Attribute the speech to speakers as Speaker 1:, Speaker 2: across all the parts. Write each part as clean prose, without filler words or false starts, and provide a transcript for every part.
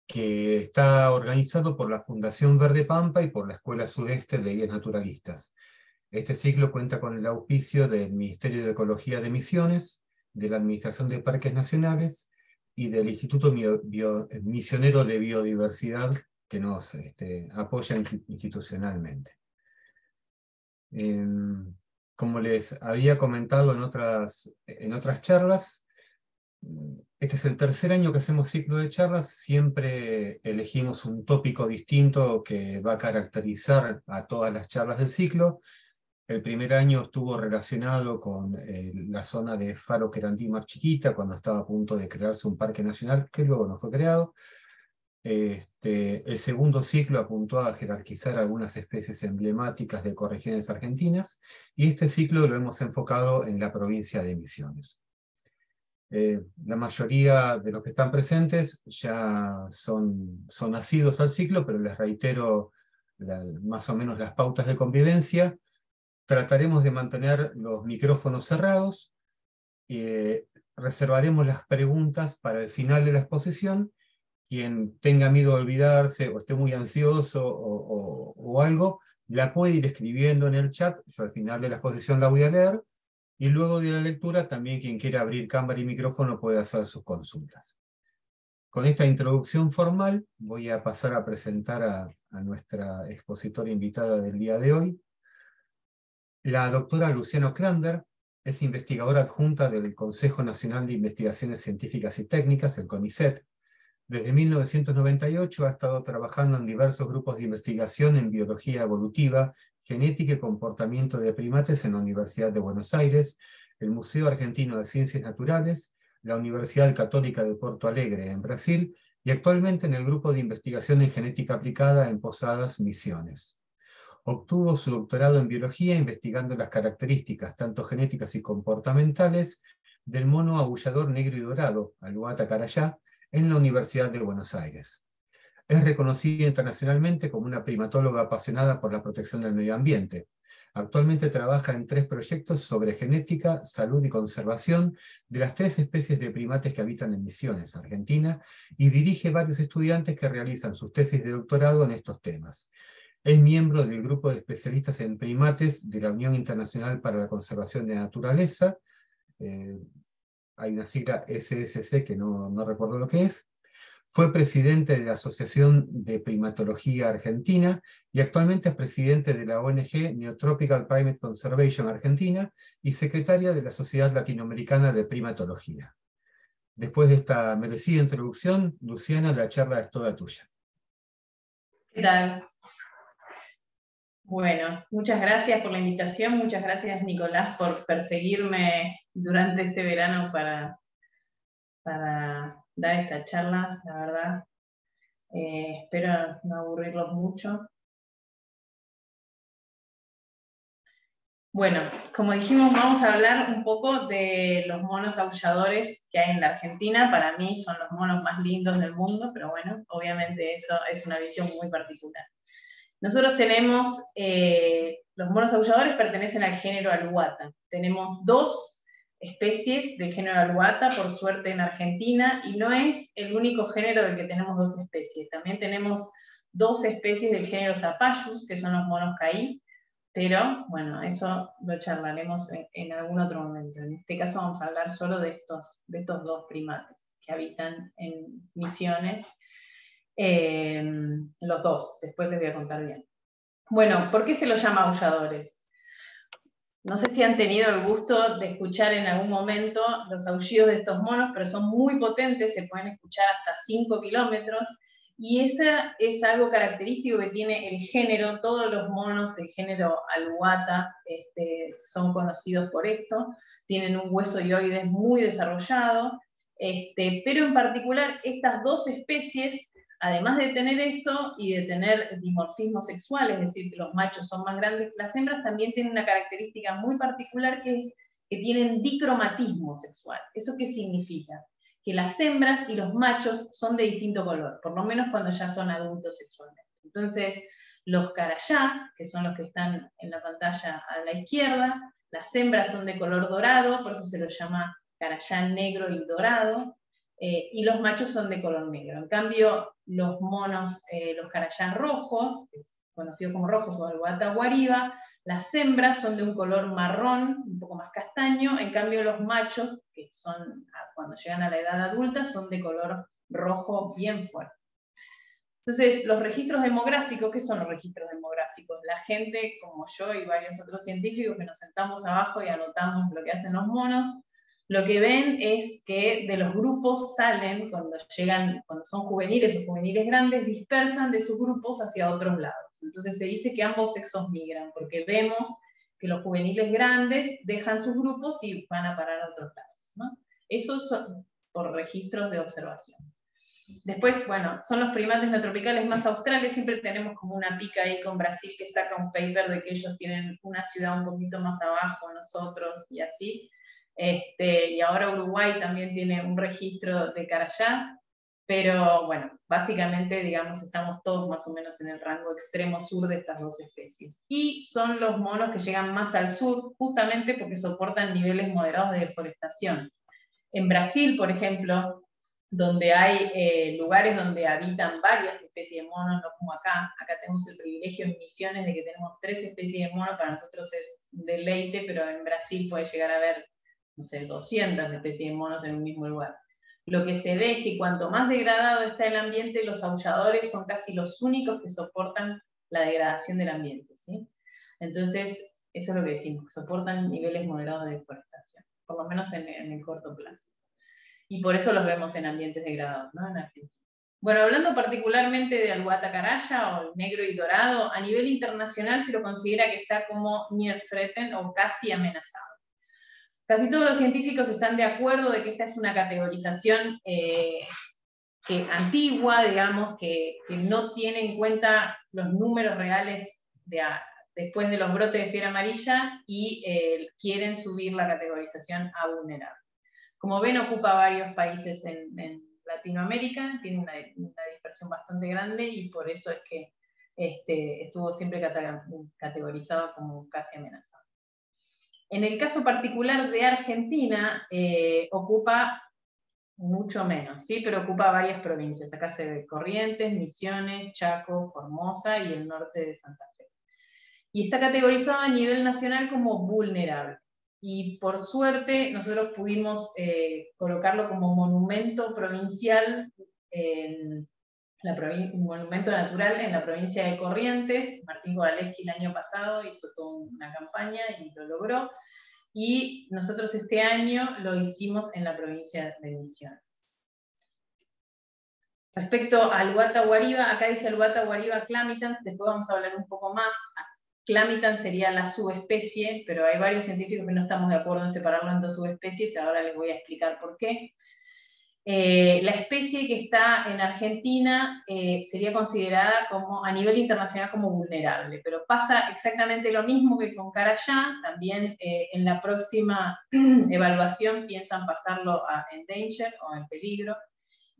Speaker 1: que está organizado por la Fundación Verde Pampa y por la Escuela Sudeste de Guías Naturalistas. Este ciclo cuenta con el auspicio del Ministerio de Ecología de Misiones, de la Administración de Parques Nacionales y del Instituto Misionero de Biodiversidad, que nos apoya institucionalmente. Como les había comentado en otras charlas, este es el tercer año que hacemos ciclo de charlas. Siempre elegimos un tópico distinto que va a caracterizar a todas las charlas del ciclo. El primer año estuvo relacionado con la zona de Faro Querandí Mar Chiquita, cuando estaba a punto de crearse un parque nacional, que luego no fue creado. El segundo ciclo apuntó a jerarquizar algunas especies emblemáticas de ecorregiones argentinas, y este ciclo lo hemos enfocado en la provincia de Misiones. La mayoría de los que están presentes ya son nacidos al ciclo, pero les reitero más o menos las pautas de convivencia. Trataremos de mantener los micrófonos cerrados, reservaremos las preguntas para el final de la exposición. Quien tenga miedo de olvidarse o esté muy ansioso o algo, la puede ir escribiendo en el chat. Yo al final de la exposición la voy a leer, y luego de la lectura también quien quiera abrir cámara y micrófono puede hacer sus consultas. Con esta introducción formal voy a pasar a presentar a nuestra expositora invitada del día de hoy. La doctora Luciana Oclander es investigadora adjunta del Consejo Nacional de Investigaciones Científicas y Técnicas, el CONICET. Desde 1998 ha estado trabajando en diversos grupos de investigación en biología evolutiva, genética y comportamiento de primates en la Universidad de Buenos Aires, el Museo Argentino de Ciencias Naturales, la Universidad Católica de Porto Alegre en Brasil, y actualmente en el grupo de investigación en genética aplicada en Posadas, Misiones. Obtuvo su doctorado en biología investigando las características, tanto genéticas y comportamentales, del mono aullador negro y dorado, Alouatta carayá, en la Universidad de Buenos Aires. Es reconocida internacionalmente como una primatóloga apasionada por la protección del medio ambiente. Actualmente trabaja en 3 proyectos sobre genética, salud y conservación de las 3 especies de primates que habitan en Misiones, Argentina, y dirige varios estudiantes que realizan sus tesis de doctorado en estos temas. Es miembro del grupo de especialistas en primates de la Unión Internacional para la Conservación de la Naturaleza. Hay una sigla SSC que no recuerdo lo que es. Fue presidente de la Asociación de Primatología Argentina y actualmente es presidente de la ONG Neotropical Primate Conservation Argentina y secretaria de la Sociedad Latinoamericana de Primatología. Después de esta merecida introducción, Luciana, la charla es toda tuya.
Speaker 2: ¿Qué tal? Bueno, muchas gracias por la invitación, muchas gracias Nicolás por perseguirme durante este verano para dar esta charla, la verdad. Espero no aburrirlos mucho. Bueno, como dijimos, vamos a hablar un poco de los monos aulladores que hay en la Argentina. Para mí son los monos más lindos del mundo, pero bueno, obviamente eso es una visión muy particular. Nosotros tenemos, los monos aulladores pertenecen al género Alouatta. Tenemos 2 especies del género Alouatta, por suerte en Argentina, y no es el único género del que tenemos 2 especies. También tenemos 2 especies del género Zapallus, que son los monos caí, pero bueno, eso lo charlaremos en algún otro momento. En este caso vamos a hablar solo de estos 2 primates que habitan en Misiones. Los 2, después les voy a contar bien. Bueno, ¿por qué se los llama aulladores? No sé si han tenido el gusto de escuchar en algún momento los aullidos de estos monos, pero son muy potentes, se pueden escuchar hasta 5 kilómetros, y esa es algo característico que tiene el género. Todos los monos del género Alouatta son conocidos por esto, tienen un hueso dioides muy desarrollado, pero en particular estas 2 especies, además de tener eso y de tener dimorfismo sexual, es decir, que los machos son más grandes que las hembras, también tienen una característica muy particular, que es que tienen dicromatismo sexual. ¿Eso qué significa? Que las hembras y los machos son de distinto color, por lo menos cuando ya son adultos sexualmente. Entonces, los carayá, que son los que están en la pantalla a la izquierda, las hembras son de color dorado, por eso se los llama carayá negro y dorado. y los machos son de color negro. En cambio, los monos, los carayás rojos, que es conocido como rojos o albata guariba, las hembras son de un color marrón, un poco más castaño, en cambio los machos, que son cuando llegan a la edad adulta, son de color rojo bien fuerte. Entonces, los registros demográficos, ¿qué son los registros demográficos? La gente, como yo y varios otros científicos, que nos sentamos abajo y anotamos lo que hacen los monos, lo que ven es que de los grupos salen, cuando son juveniles o juveniles grandes, dispersan de sus grupos hacia otros lados. Entonces se dice que ambos sexos migran, porque vemos que los juveniles grandes dejan sus grupos y van a parar a otros lados, ¿no? Eso son por registros de observación. Después, bueno, son los primates neotropicales más australes, siempre tenemos como una pica ahí con Brasil que saca un paper de que ellos tienen una ciudad un poquito más abajo, nosotros, y así. Y ahora Uruguay también tiene un registro de carayá, pero bueno, básicamente, digamos, estamos todos más o menos en el rango extremo sur de estas dos especies. Y son los monos que llegan más al sur, justamente porque soportan niveles moderados de deforestación. En Brasil, por ejemplo, donde hay lugares donde habitan varias especies de monos, no como acá. Acá tenemos el privilegio en Misiones de que tenemos 3 especies de monos, para nosotros es deleite, pero en Brasil puede llegar a haber, no sé, 200 especies de monos en un mismo lugar. Lo que se ve es que cuanto más degradado está el ambiente, los aulladores son casi los únicos que soportan la degradación del ambiente, ¿sí? Entonces, eso es lo que decimos, que soportan niveles moderados de deforestación, por lo menos en el corto plazo. Y por eso los vemos en ambientes degradados, ¿no? En Argentina. Bueno, hablando particularmente de albata caraya o el negro y dorado, a nivel internacional se lo considera que está como near threatened o casi amenazado. Casi todos los científicos están de acuerdo de que esta es una categorización antigua, digamos, que no tiene en cuenta los números reales después de los brotes de fiebre amarilla y quieren subir la categorización a vulnerable. Como ven, ocupa varios países en Latinoamérica, tiene una dispersión bastante grande y por eso es que estuvo siempre categorizado como casi amenazado. En el caso particular de Argentina, ocupa mucho menos, ¿sí? Pero ocupa varias provincias. Acá se ve Corrientes, Misiones, Chaco, Formosa y el norte de Santa Fe. Y está categorizado a nivel nacional como vulnerable. Y por suerte nosotros pudimos colocarlo como monumento provincial, monumento natural en la provincia de Corrientes. Martín Kowaleski el año pasado hizo toda una campaña y lo logró. Y nosotros este año lo hicimos en la provincia de Misiones. Respecto a albata guariba, acá dice albata guariba clamitans, después vamos a hablar un poco más. Clamitans sería la subespecie, pero hay varios científicos que no estamos de acuerdo en separarlo en 2 subespecies, ahora les voy a explicar por qué. La especie que está en Argentina sería considerada como, a nivel internacional como vulnerable, pero pasa exactamente lo mismo que con carayá, también en la próxima evaluación piensan pasarlo a endanger o en peligro.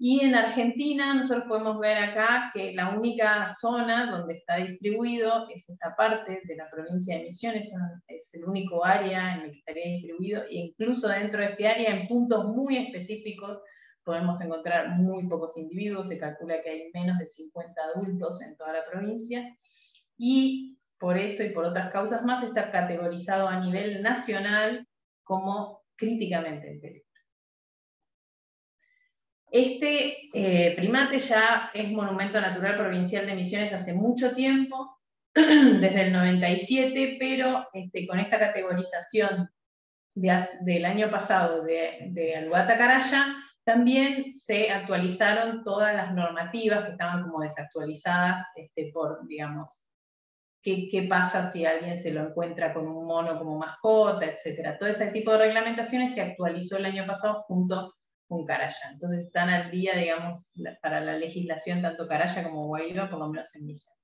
Speaker 2: Y en Argentina nosotros podemos ver acá que la única zona donde está distribuido es esta parte de la provincia de Misiones, es el único área en el que estaría distribuido, e incluso dentro de este área, en puntos muy específicos, podemos encontrar muy pocos individuos, se calcula que hay menos de 50 adultos en toda la provincia, y por eso y por otras causas más está categorizado a nivel nacional como críticamente en peligro. Este primate ya es Monumento Natural Provincial de Misiones hace mucho tiempo, desde el 97, pero con esta categorización del año pasado de albata caraya, también se actualizaron todas las normativas que estaban como desactualizadas por, digamos, qué pasa si alguien se lo encuentra con un mono como mascota, etc. Todo ese tipo de reglamentaciones se actualizó el año pasado junto con caraya. Entonces están al día, digamos, para la legislación tanto caraya como guariba, por lo menos en Misiones.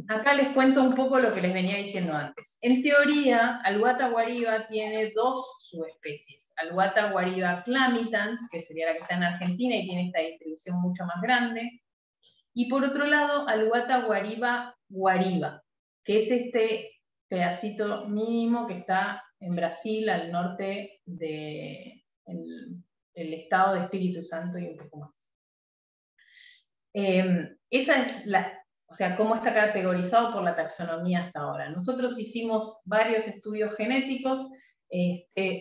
Speaker 2: Acá les cuento un poco lo que les venía diciendo antes. En teoría, albata guariba tiene 2 subespecies. Albata guariba clamitans, que sería la que está en Argentina y tiene esta distribución mucho más grande. Y por otro lado, albata guariba guariba, que es este pedacito mínimo que está en Brasil, al norte de el estado de Espíritu Santo y un poco más. Esa es o sea, cómo está categorizado por la taxonomía hasta ahora. Nosotros hicimos varios estudios genéticos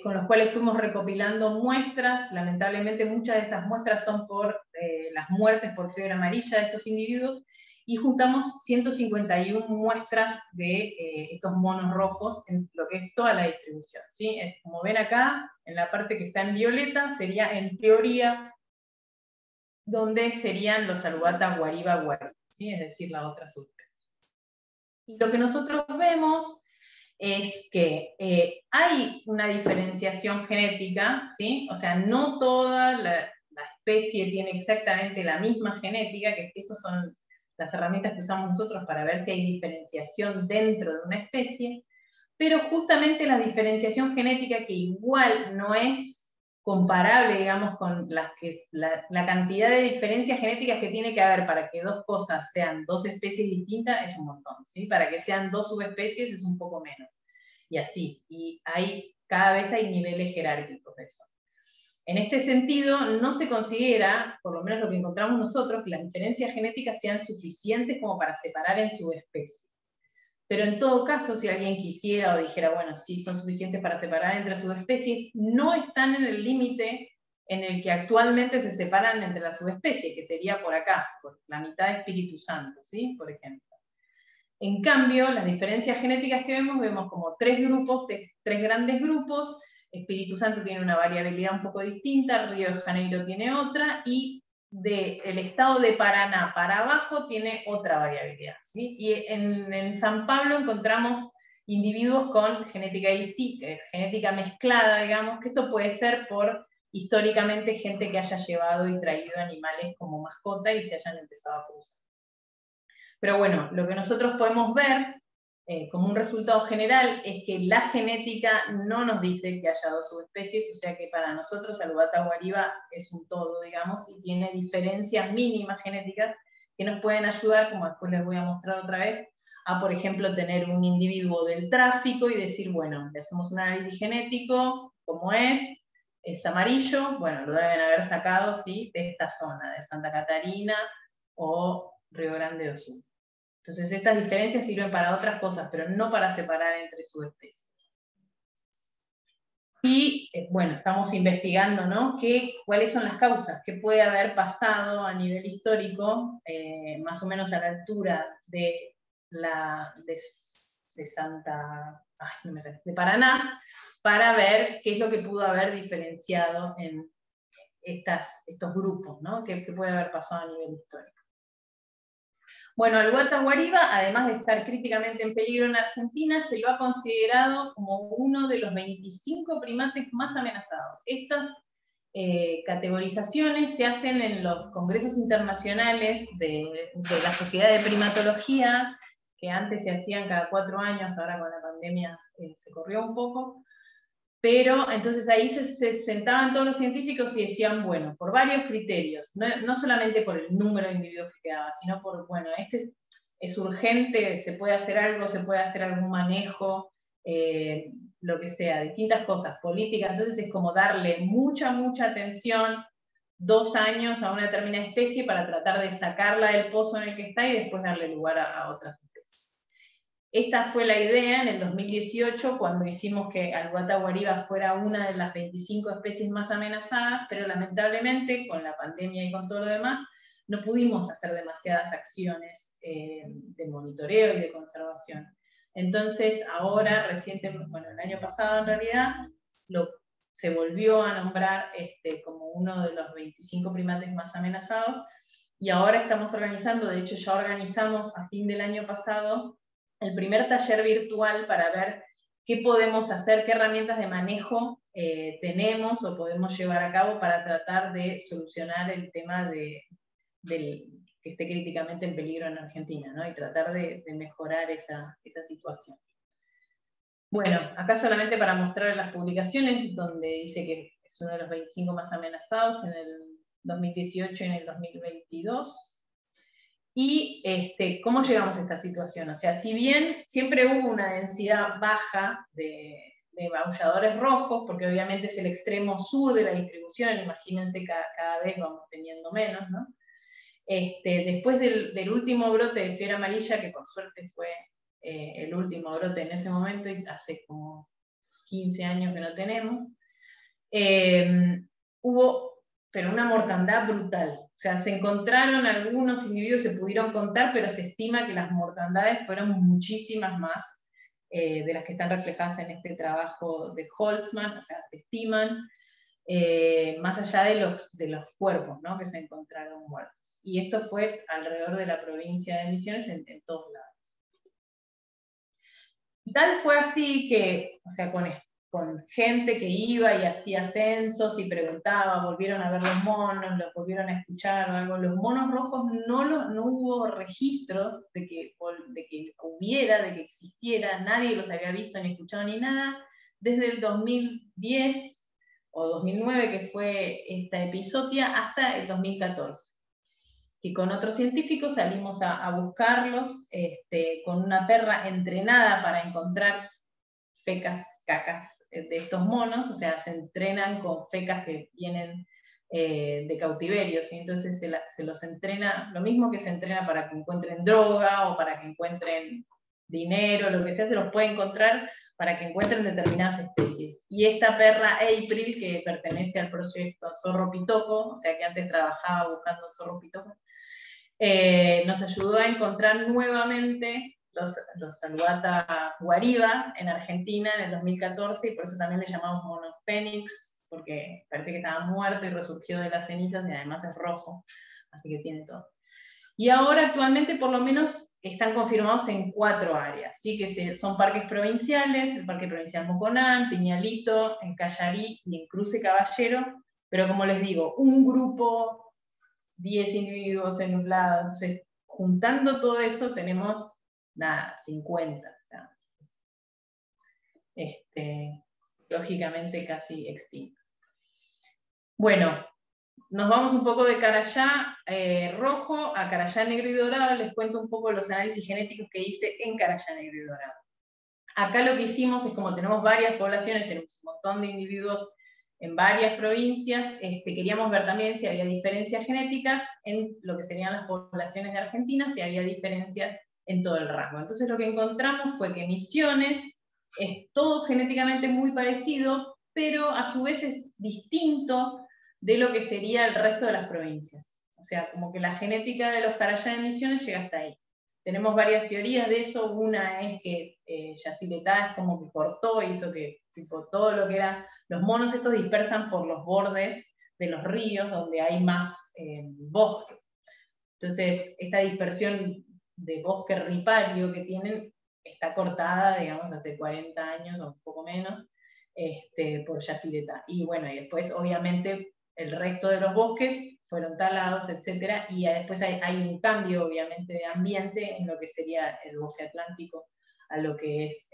Speaker 2: con los cuales fuimos recopilando muestras. Lamentablemente muchas de estas muestras son por las muertes por fiebre amarilla de estos individuos, y juntamos 151 muestras de estos monos rojos en lo que es toda la distribución, ¿sí? Como ven acá, en la parte que está en violeta, sería en teoría donde serían los Alubata guariba guariba, ¿sí? Es decir, la otra subespecie. Y lo que nosotros vemos es que hay una diferenciación genética, ¿sí? O sea, no toda la especie tiene exactamente la misma genética, que estas son las herramientas que usamos nosotros para ver si hay diferenciación dentro de una especie, pero justamente la diferenciación genética, que igual no es comparable, digamos, con la cantidad de diferencias genéticas que tiene que haber para que dos cosas sean dos especies distintas, es un montón, ¿sí? Para que sean dos subespecies es un poco menos. Y así, y cada vez hay niveles jerárquicos de eso. En este sentido, no se considera, por lo menos lo que encontramos nosotros, que las diferencias genéticas sean suficientes como para separar en subespecies. Pero en todo caso, si alguien quisiera o dijera, bueno, sí, son suficientes para separar entre subespecies, no están en el límite en el que actualmente se separan entre las subespecies, que sería por acá, por la mitad de Espíritu Santo, ¿sí? Por ejemplo. En cambio, las diferencias genéticas que vemos como tres grandes grupos. Espíritu Santo tiene una variabilidad un poco distinta, Río de Janeiro tiene otra, y del estado de Paraná para abajo tiene otra variabilidad, ¿sí? Y en San Pablo encontramos individuos con genética distinta, genética mezclada, digamos, que esto puede ser por históricamente gente que haya llevado y traído animales como mascota y se hayan empezado a cruzar. Pero bueno, lo que nosotros podemos ver como un resultado general es que la genética no nos dice que haya dos subespecies, o sea que para nosotros Alubata guariba es un todo, digamos, y tiene diferencias mínimas genéticas que nos pueden ayudar, como después les voy a mostrar otra vez, a, por ejemplo, tener un individuo del tráfico y decir, bueno, le hacemos un análisis genético, ¿cómo es amarillo, bueno, lo deben haber sacado, ¿sí?, de esta zona, de Santa Catarina o Río Grande do Sul. Entonces estas diferencias sirven para otras cosas, pero no para separar entre subespecies. Y bueno, estamos investigando, ¿no?, cuáles son las causas, qué puede haber pasado a nivel histórico, más o menos a la altura de Paraná, para ver qué es lo que pudo haber diferenciado en estos grupos, ¿no?, qué puede haber pasado a nivel histórico. Bueno, Alubata guariba, además de estar críticamente en peligro en Argentina, se lo ha considerado como uno de los 25 primates más amenazados. Estas categorizaciones se hacen en los congresos internacionales de la Sociedad de Primatología, que antes se hacían cada 4 años, ahora con la pandemia se corrió un poco. Pero entonces ahí se sentaban todos los científicos y decían, bueno, por varios criterios, no solamente por el número de individuos que quedaba, sino por, bueno, este es urgente, se puede hacer algo, se puede hacer algún manejo, lo que sea, distintas cosas, políticas. Entonces es como darle mucha atención, 2 años a una determinada especie para tratar de sacarla del pozo en el que está y después darle lugar a otras especies. Esta fue la idea en el 2018, cuando hicimos que Alubata guariba fuera una de las 25 especies más amenazadas, pero lamentablemente, con la pandemia y con todo lo demás, no pudimos hacer demasiadas acciones de monitoreo y de conservación. Entonces, ahora, recientemente, bueno, el año pasado en realidad, se volvió a nombrar como uno de los 25 primates más amenazados, y ahora estamos organizando, de hecho ya organizamos a fin del año pasado, el primer taller virtual para ver qué podemos hacer, qué herramientas de manejo tenemos o podemos llevar a cabo para tratar de solucionar el tema que esté críticamente en peligro en Argentina, ¿no?, y tratar de mejorar esa situación. Bueno, acá solamente para mostrar las publicaciones, donde dice que es uno de los 25 más amenazados en el 2018 y en el 2022. Y cómo llegamos a esta situación. O sea, si bien siempre hubo una densidad baja de aulladores rojos, porque obviamente es el extremo sur de la distribución, imagínense, cada vez vamos teniendo menos, ¿no? Después del último brote de fiebre amarilla, que por suerte fue el último brote en ese momento, y hace como 15 años que no tenemos, hubo pero una mortandad brutal. O sea, se encontraron algunos individuos, se pudieron contar, pero se estima que las mortandades fueron muchísimas más de las que están reflejadas en este trabajo de Holtzman, o sea, se estiman más allá de los cuerpos, ¿no?, que se encontraron muertos. Y esto fue alrededor de la provincia de Misiones, en todos lados. Y tal fue así que, o sea, con gente que iba y hacía censos y preguntaba, volvieron a ver los monos, los volvieron a escuchar o algo. Los monos rojos no hubo registros de que hubiera, de que existiera, nadie los había visto ni escuchado ni nada, desde el 2010 o 2009, que fue esta episodia, hasta el 2014. Y con otros científicos salimos a buscarlos con una perra entrenada para encontrar fecas, cacas de estos monos, o sea, se entrenan con fecas que vienen de cautiverio, ¿sí? Entonces se los entrena, lo mismo que se entrena para que encuentren droga o para que encuentren dinero, lo que sea, se los puede encontrar para que encuentren determinadas especies. Y esta perra April, que pertenece al proyecto Zorro Pitoco, o sea que antes trabajaba buscando Zorro Pitoco, nos ayudó a encontrar nuevamente los Alouatta guariba en Argentina en el 2014, y por eso también le llamamos mono fénix, porque parece que estaba muerto y resurgió de las cenizas, y además es rojo, así que tiene todo. Y ahora actualmente por lo menos están confirmados en 4 áreas, ¿sí? Que son parques provinciales, el Parque Provincial Moconán, Piñalito, en Callarí y en Cruce Caballero, pero como les digo, un grupo, 10 individuos en un lado, entonces juntando todo eso tenemos, nada, 50, o sea, lógicamente casi extinto. Bueno, nos vamos un poco de Carayá rojo a Carayá negro y dorado. Les cuento un poco los análisis genéticos que hice en Carayá negro y dorado. Acá lo que hicimos es, como tenemos varias poblaciones, tenemos un montón de individuos en varias provincias, queríamos ver también si había diferencias genéticas en lo que serían las poblaciones de Argentina, si había diferencias en todo el rango. Entonces lo que encontramos fue que Misiones es todo genéticamente muy parecido, pero a su vez es distinto de lo que sería el resto de las provincias. O sea, como que la genética de los Carayá de Misiones llega hasta ahí. Tenemos varias teorías de eso. Una es que Yacyretá es como que cortó, hizo que tipo, todo lo que era... Los monos estos dispersan por los bordes de los ríos donde hay más bosque. Entonces, esta dispersión de bosque ripario que tienen está cortada, digamos, hace 40 años o un poco menos, por Yacyretá. Y bueno, y después, obviamente, el resto de los bosques fueron talados, etc. Y después hay un cambio, obviamente, de ambiente en lo que sería el bosque atlántico a lo que es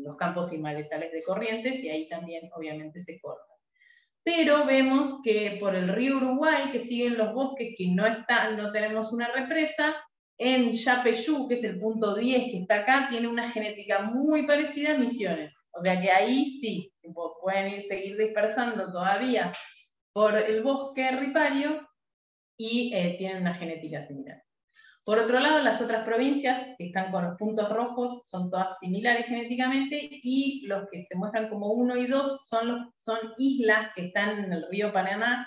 Speaker 2: los campos y malezales de Corrientes, y ahí también, obviamente, se corta. Pero vemos que por el río Uruguay, que siguen los bosques, que no tenemos una represa, en Yapeyú, que es el punto 10 que está acá, tiene una genética muy parecida a Misiones. O sea que ahí sí, pueden seguir dispersando todavía por el bosque ripario y tienen una genética similar. Por otro lado, las otras provincias que están con los puntos rojos son todas similares genéticamente, y los que se muestran como 1 y 2 son islas que están en el río Paraná,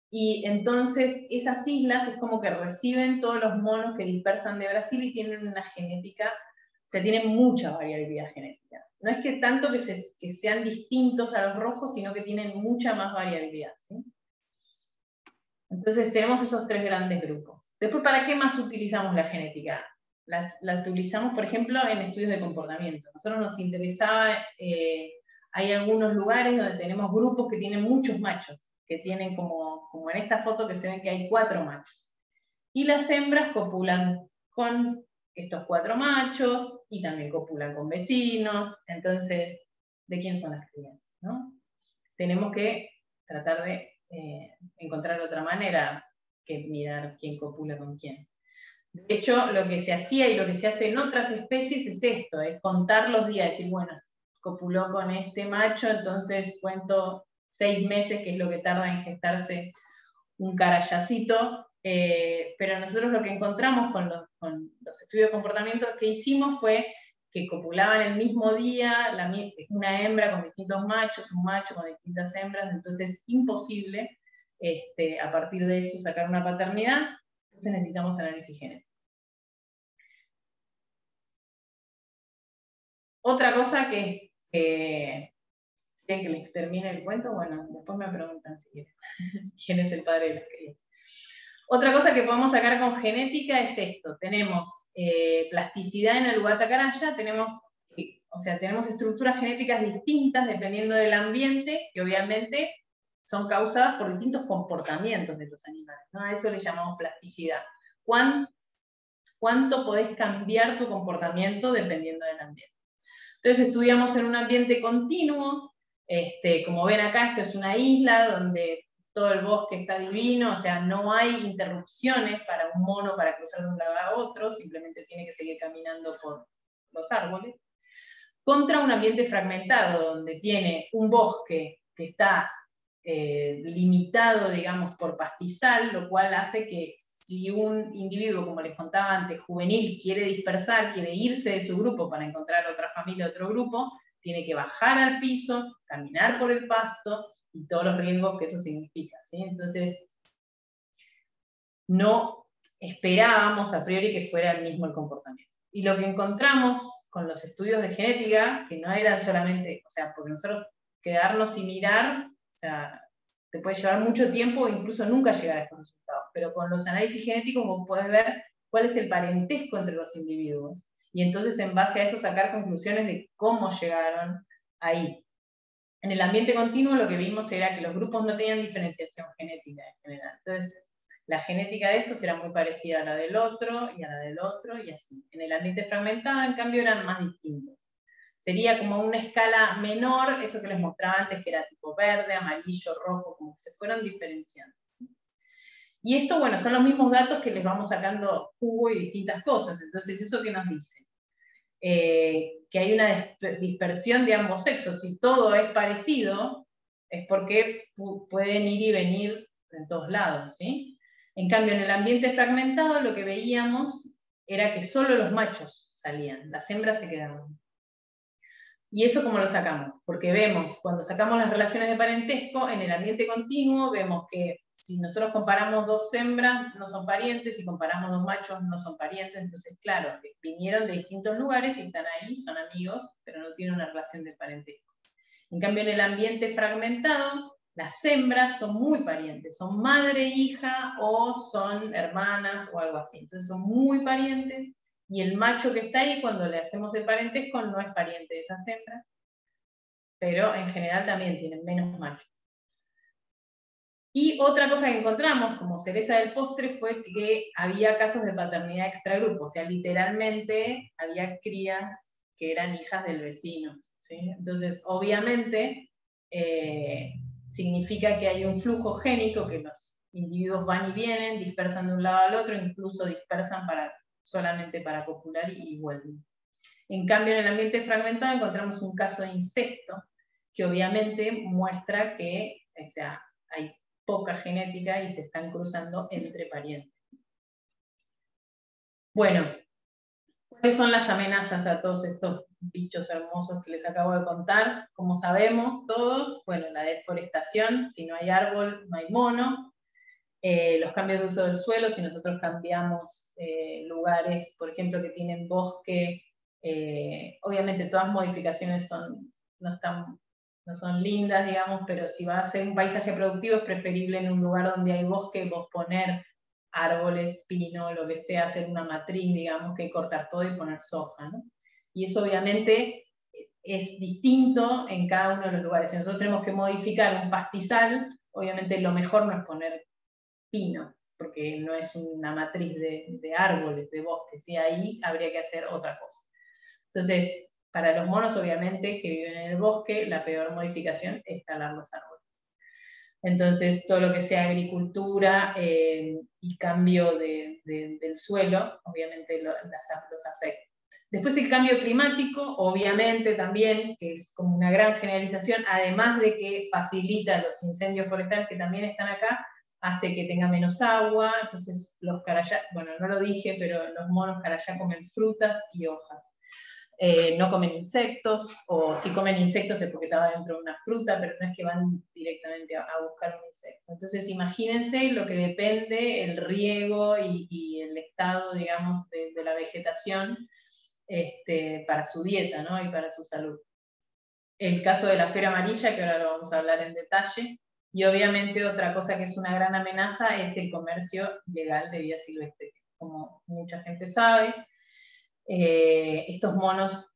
Speaker 2: y entonces esas islas es como que reciben todos los monos que dispersan de Brasil y tienen una genética, o sea, tienen mucha variabilidad genética. No es que tanto que sean distintos a los rojos, sino que tienen mucha más variabilidad, ¿sí? Entonces tenemos esos 3 grandes grupos. Después, ¿para qué más utilizamos la genética? La utilizamos, por ejemplo, en estudios de comportamiento. A nosotros nos interesaba, hay algunos lugares donde tenemos grupos que tienen muchos machos, que tienen como en esta foto que se ven que hay 4 machos. Y las hembras copulan con estos 4 machos y también copulan con vecinos. Entonces, ¿de quién son las crías? ¿No? Tenemos que tratar de encontrar otra manera que mirar quién copula con quién. De hecho, lo que se hacía y lo que se hace en otras especies es esto, es contar los días, decir, bueno, copuló con este macho, entonces cuento 6 meses, que es lo que tarda en gestarse un carayacito, pero nosotros lo que encontramos con los estudios de comportamiento que hicimos fue que copulaban el mismo día, una hembra con distintos machos, un macho con distintas hembras, entonces imposible a partir de eso sacar una paternidad, entonces necesitamos análisis genético. Otra cosa que ¿quieren que les termine el cuento? Bueno, después me preguntan si quieren. ¿Quién es el padre de las crías? Otra cosa que podemos sacar con genética es esto. Tenemos plasticidad en el Ubatacaraya, tenemos estructuras genéticas distintas dependiendo del ambiente, que obviamente son causadas por distintos comportamientos de los animales, ¿no? A eso le llamamos plasticidad. ¿Cuánto podés cambiar tu comportamiento dependiendo del ambiente? Entonces estudiamos en un ambiente continuo, como ven acá, esto es una isla donde todo el bosque está divino, o sea, no hay interrupciones para un mono para cruzar de un lado a otro, simplemente tiene que seguir caminando por los árboles, contra un ambiente fragmentado, donde tiene un bosque que está limitado, digamos, por pastizal, lo cual hace que si un individuo, como les contaba antes, juvenil, quiere dispersar, quiere irse de su grupo para encontrar otra familia, otro grupo, tiene que bajar al piso, caminar por el pasto, y todos los riesgos que eso significa, ¿sí? Entonces, no esperábamos a priori que fuera el mismo el comportamiento. Y lo que encontramos con los estudios de genética, que no eran solamente, o sea, porque nosotros quedarnos y mirar, o sea, te puede llevar mucho tiempo o incluso nunca llegar a estos resultados, pero con los análisis genéticos vos podés ver cuál es el parentesco entre los individuos, y entonces en base a eso sacar conclusiones de cómo llegaron ahí. En el ambiente continuo lo que vimos era que los grupos no tenían diferenciación genética en general. Entonces, la genética de estos era muy parecida a la del otro, y a la del otro, y así. En el ambiente fragmentado, en cambio, eran más distintos. Sería como una escala menor, eso que les mostraba antes, que era tipo verde, amarillo, rojo, como que se fueron diferenciando. Y esto, bueno, son los mismos datos que les vamos sacando jugo y distintas cosas. Entonces, ¿eso qué nos dice? Que hay una dispersión de ambos sexos. Si todo es parecido, es porque pueden ir y venir en todos lados, ¿sí? En cambio, en el ambiente fragmentado lo que veíamos era que solo los machos salían, las hembras se quedaban. ¿Y eso cómo lo sacamos? Porque vemos, cuando sacamos las relaciones de parentesco, en el ambiente continuo, vemos que si nosotros comparamos 2 hembras, no son parientes, si comparamos 2 machos, no son parientes, entonces, claro, vinieron de distintos lugares y están ahí, son amigos, pero no tienen una relación de parentesco. En cambio, en el ambiente fragmentado, las hembras son muy parientes, son madre, hija, o son hermanas, o algo así. Entonces son muy parientes, y el macho que está ahí, cuando le hacemos el parentesco, no es pariente de esas hembras, pero en general también tienen menos machos. Y otra cosa que encontramos como cereza del postre fue que había casos de paternidad extragrupo, o sea, literalmente había crías que eran hijas del vecino, ¿sí? Entonces, obviamente, significa que hay un flujo génico, que los individuos van y vienen, dispersan de un lado al otro, incluso dispersan solamente para copular y vuelven. En cambio, en el ambiente fragmentado encontramos un caso de incesto, que obviamente muestra que, o sea, hay poca genética y se están cruzando entre parientes. Bueno, ¿cuáles son las amenazas a todos estos bichos hermosos que les acabo de contar? Como sabemos todos, bueno, la deforestación, si no hay árbol, no hay mono. Los cambios de uso del suelo, si nosotros cambiamos lugares, por ejemplo, que tienen bosque, obviamente todas modificaciones no son lindas, digamos, pero si va a ser un paisaje productivo es preferible en un lugar donde hay bosque, vos poner árboles, pino, lo que sea, hacer una matriz, digamos, que cortar todo y poner soja, ¿no? Y eso obviamente es distinto en cada uno de los lugares. Si nosotros tenemos que modificar un pastizal, obviamente lo mejor no es poner pino, porque no es una matriz de árboles, de bosques, y ahí habría que hacer otra cosa. Entonces, para los monos, obviamente, que viven en el bosque, la peor modificación es talar los árboles. Entonces, todo lo que sea agricultura y cambio del suelo, obviamente los afecta. Después el cambio climático, obviamente también, que es como una gran generalización, además de que facilita los incendios forestales que también están acá, hace que tenga menos agua. Entonces los carayá, bueno, no lo dije, pero los monos carayá comen frutas y hojas. No comen insectos, o si comen insectos es porque estaba dentro de una fruta, pero no es que van directamente a buscar un insecto. Entonces imagínense lo que depende el riego y el estado, digamos, de la vegetación para su dieta, ¿no? Y para su salud. El caso de la fiera amarilla, que ahora lo vamos a hablar en detalle, y obviamente otra cosa que es una gran amenaza es el comercio ilegal de vida silvestre. Como mucha gente sabe, estos monos,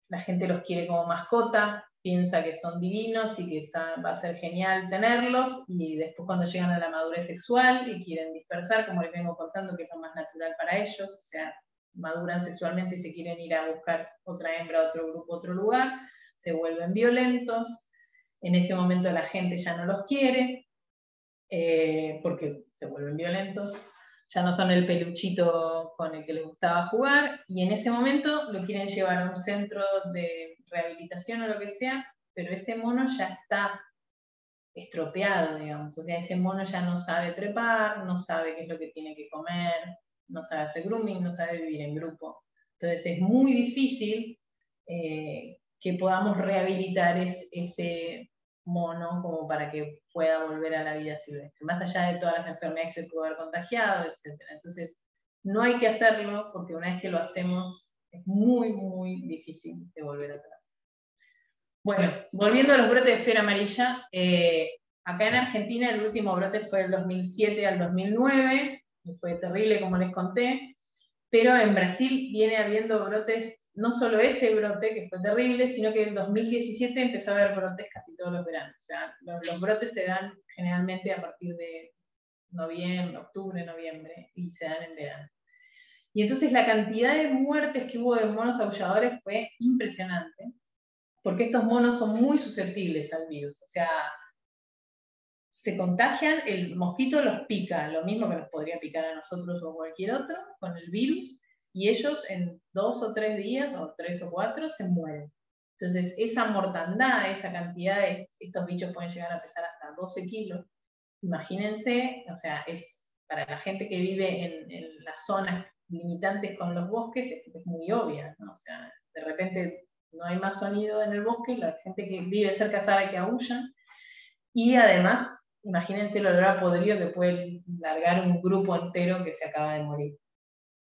Speaker 2: la gente los quiere como mascota, piensa que son divinos y que va a ser genial tenerlos, y después cuando llegan a la madurez sexual y quieren dispersar, como les vengo contando, que es lo más natural para ellos, o sea, maduran sexualmente y se quieren ir a buscar otra hembra, otro grupo, otro lugar, se vuelven violentos. En ese momento la gente ya no los quiere, porque se vuelven violentos, ya no son el peluchito con el que les gustaba jugar, y en ese momento lo quieren llevar a un centro de rehabilitación o lo que sea, pero ese mono ya está estropeado, digamos, o sea, ese mono ya no sabe trepar, no sabe qué es lo que tiene que comer, no sabe hacer grooming, no sabe vivir en grupo. Entonces es muy difícil que podamos rehabilitar ese mono como para que pueda volver a la vida silvestre, más allá de todas las enfermedades que se pudo haber contagiado, etc. Entonces, no hay que hacerlo, porque una vez que lo hacemos, es muy, muy difícil de volver atrás. Bueno, volviendo a los brotes de fiebre amarilla, acá en Argentina el último brote fue del 2007 al 2009, y fue terrible como les conté, pero en Brasil viene habiendo brotes, no solo ese brote, que fue terrible, sino que en 2017 empezó a haber brotes casi todos los veranos. O sea, los brotes se dan generalmente a partir de noviembre, octubre, noviembre, y se dan en verano. Y entonces la cantidad de muertes que hubo de monos aulladores fue impresionante, porque estos monos son muy susceptibles al virus. O sea, se contagian, el mosquito los pica, lo mismo que nos podría picar a nosotros o cualquier otro, con el virus, y ellos en 2 o 3 días, o 3 o 4, se mueren. Entonces, esa mortandad, esa cantidad de estos bichos pueden llegar a pesar hasta 12 kilos. Imagínense, o sea, es para la gente que vive en las zonas limitantes con los bosques, es muy obvia, ¿no? O sea, de repente no hay más sonido en el bosque, la gente que vive cerca sabe que aúllan, y además, imagínense el olor a podrido que puede largar un grupo entero que se acaba de morir.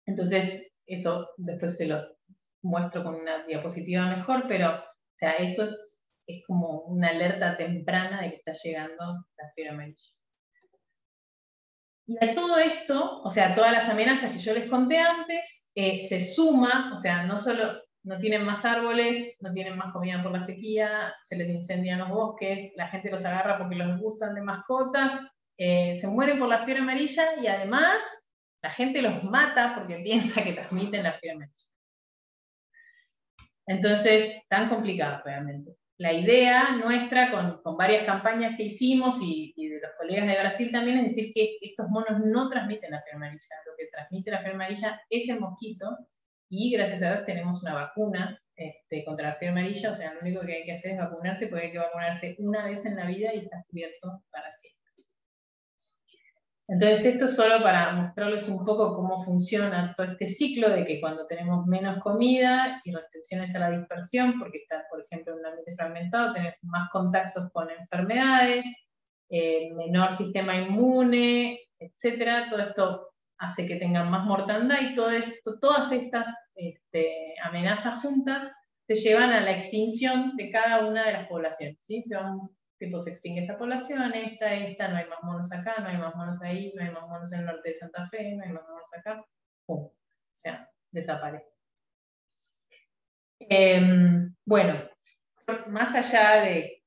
Speaker 2: Entonces, eso después se lo muestro con una diapositiva mejor, pero o sea, eso es como una alerta temprana de que está llegando la fiebre amarilla. Y a todo esto, o sea, todas las amenazas que yo les conté antes, se suma, o sea, no solo no tienen más árboles, no tienen más comida por la sequía, se les incendian los bosques, la gente los agarra porque los gustan de mascotas, se mueren por la fiebre amarilla, y además la gente los mata porque piensa que transmiten la fiebre amarilla. Entonces, tan complicado realmente. La idea nuestra con varias campañas que hicimos y de los colegas de Brasil también es decir que estos monos no transmiten la fiebre amarilla. Lo que transmite la fiebre amarilla es el mosquito, y gracias a Dios tenemos una vacuna contra la fiebre amarilla. O sea, lo único que hay que hacer es vacunarse, porque hay que vacunarse una vez en la vida y está cubierto para siempre. Entonces, esto es solo para mostrarles un poco cómo funciona todo este ciclo de que cuando tenemos menos comida y restricciones a la dispersión, porque está, por ejemplo, en un ambiente fragmentado, tener más contactos con enfermedades, menor sistema inmune, etc. Todo esto hace que tengan más mortandad, y todo esto, todas estas amenazas juntas te llevan a la extinción de cada una de las poblaciones, ¿sí? Se extingue esta población, esta, no hay más monos acá, no hay más monos ahí, no hay más monos en el norte de Santa Fe, no hay más monos acá, ¡pum! O sea, desaparece. Bueno, más allá de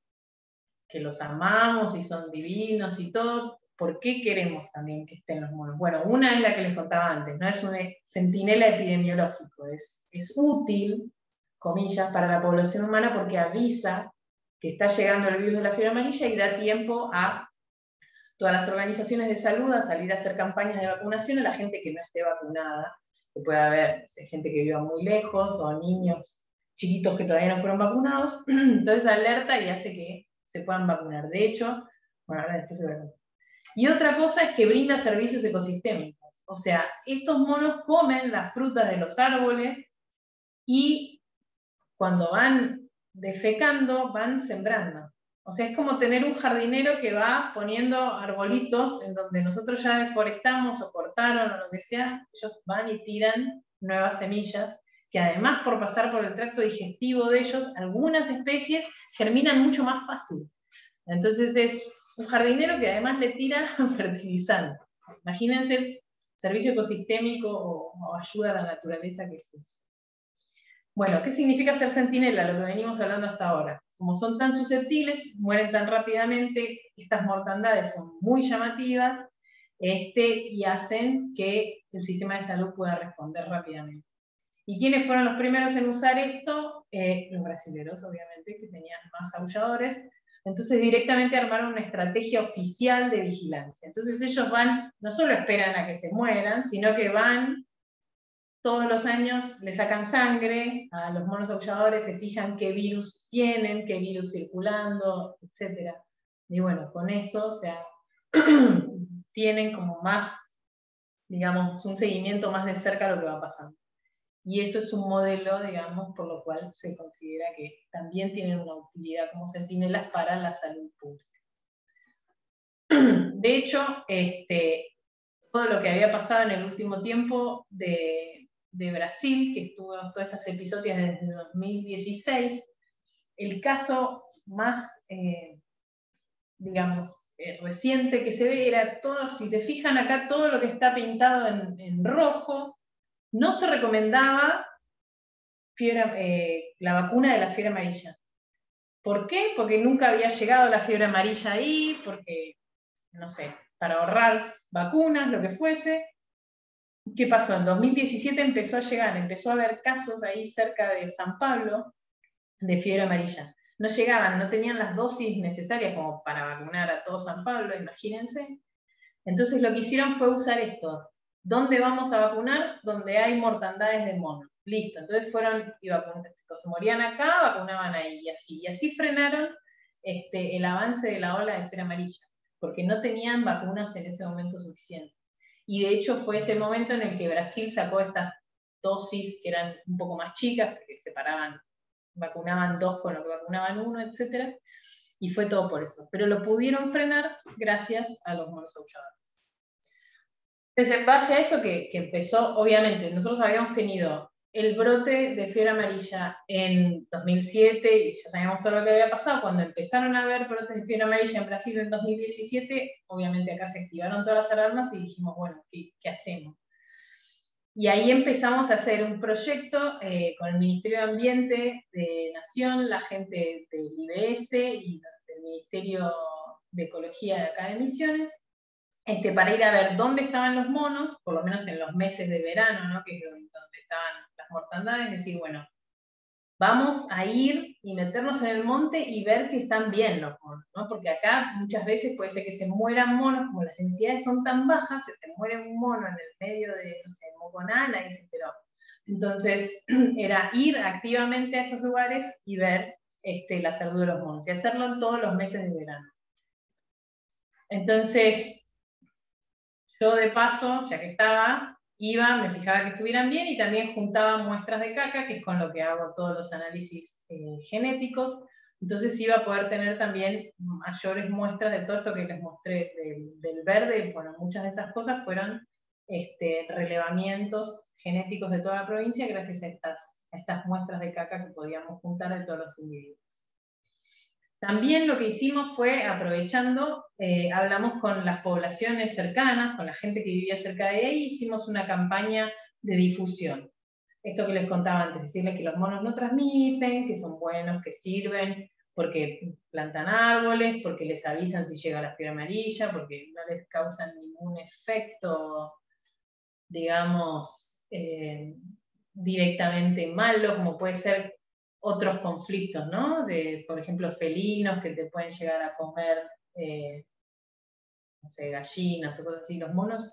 Speaker 2: que los amamos y son divinos y todo, ¿por qué queremos también que estén los monos? Bueno, una es la que les contaba antes, ¿no? Es un centinela epidemiológico, es útil, comillas, para la población humana, porque avisa que está llegando el virus de la fiebre amarilla y da tiempo a todas las organizaciones de salud a salir a hacer campañas de vacunación a la gente que no esté vacunada, que puede haber, no sé, gente que viva muy lejos, o niños chiquitos que todavía no fueron vacunados, entonces alerta y hace que se puedan vacunar. De hecho, bueno, ahora después se va a contar. Y otra cosa es que brinda servicios ecosistémicos. O sea, estos monos comen las frutas de los árboles y cuando van defecando, van sembrando. O sea, es como tener un jardinero que va poniendo arbolitos en donde nosotros ya deforestamos o cortaron o lo que sea, ellos van y tiran nuevas semillas, que además por pasar por el tracto digestivo de ellos, algunas especies germinan mucho más fácil. Entonces es un jardinero que además le tira fertilizante. Imagínense el servicio ecosistémico o ayuda a la naturaleza que es eso. Bueno, ¿qué significa ser centinela? Lo que venimos hablando hasta ahora. Como son tan susceptibles, mueren tan rápidamente, estas mortandades son muy llamativas y hacen que el sistema de salud pueda responder rápidamente. ¿Y quiénes fueron los primeros en usar esto? Los brasileños, obviamente, que tenían más aulladores. Entonces directamente armaron una estrategia oficial de vigilancia. Entonces ellos van, no solo esperan a que se mueran, sino que van todos los años, le sacan sangre a los monos aulladores, se fijan qué virus tienen, qué virus circulando, etc. Y bueno, con eso, o sea, tienen como más, digamos, un seguimiento más de cerca a lo que va pasando. Y eso es un modelo, digamos, por lo cual se considera que también tienen una utilidad como centinelas para la salud pública. De hecho, todo lo que había pasado en el último tiempo de Brasil, que estuvo todas estas episodios desde 2016, el caso más, digamos, reciente que se ve era todo, si se fijan acá, todo lo que está pintado en rojo, no se recomendaba la vacuna de la fiebre amarilla. ¿Por qué? Porque nunca había llegado la fiebre amarilla ahí, porque, no sé, para ahorrar vacunas, lo que fuese. ¿Qué pasó? En 2017 empezó a llegar, empezó a haber casos ahí cerca de San Pablo de fiebre amarilla. No llegaban, no tenían las dosis necesarias como para vacunar a todo San Pablo, imagínense. Entonces lo que hicieron fue usar esto. ¿Dónde vamos a vacunar? Donde hay mortandades de monos. Listo, entonces fueron y se morían acá, vacunaban ahí y así. Y así frenaron el avance de la ola de fiebre amarilla, porque no tenían vacunas en ese momento suficientes. Y de hecho fue ese momento en el que Brasil sacó estas dosis que eran un poco más chicas, porque separaban, vacunaban 2 con lo que vacunaban 1, etc. Y fue todo por eso. Pero lo pudieron frenar gracias a los monos aulladores. Entonces, en base a eso que empezó, obviamente, nosotros habíamos tenido el brote de fiebre amarilla en 2007 y ya sabíamos todo lo que había pasado. Cuando empezaron a haber brotes de fiebre amarilla en Brasil en 2017, obviamente acá se activaron todas las alarmas y dijimos, bueno, ¿qué hacemos? Y ahí empezamos a hacer un proyecto con el Ministerio de Ambiente de Nación, la gente del IBS y del Ministerio de Ecología de acá de Misiones, para ir a ver dónde estaban los monos, por lo menos en los meses de verano, ¿no? Que es donde estaban las mortandades, decir, bueno, vamos a ir y meternos en el monte y ver si están bien los monos, ¿no? Porque acá muchas veces puede ser que se mueran monos, como las densidades son tan bajas, se te muere un mono en el medio de, no sé, Moconá, y se enteró. Entonces, era ir activamente a esos lugares y ver la salud de los monos, y hacerlo en todos los meses de verano. Entonces, yo de paso, ya que estaba, iba, me fijaba que estuvieran bien y también juntaba muestras de caca, que es con lo que hago todos los análisis genéticos. Entonces iba a poder tener también mayores muestras de todo esto que les mostré del verde. Bueno, muchas de esas cosas fueron relevamientos genéticos de toda la provincia gracias a estas muestras de caca que podíamos juntar de todos los individuos. También lo que hicimos fue, aprovechando, hablamos con las poblaciones cercanas, con la gente que vivía cerca de ahí, hicimos una campaña de difusión. Esto que les contaba antes, decirles que los monos no transmiten, que son buenos, que sirven, porque plantan árboles, porque les avisan si llega la fiebre amarilla, porque no les causan ningún efecto, digamos, directamente malo, como puede ser otros conflictos, ¿no? Por ejemplo, felinos que te pueden llegar a comer, no sé, gallinas o cosas así. Los monos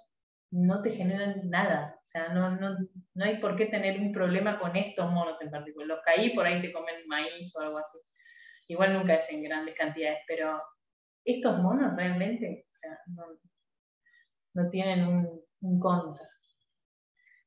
Speaker 2: no te generan nada. O sea, no hay por qué tener un problema con estos monos en particular. Los caí, por ahí te comen maíz o algo así. Igual nunca es en grandes cantidades, pero estos monos realmente, o sea, no tienen un contra.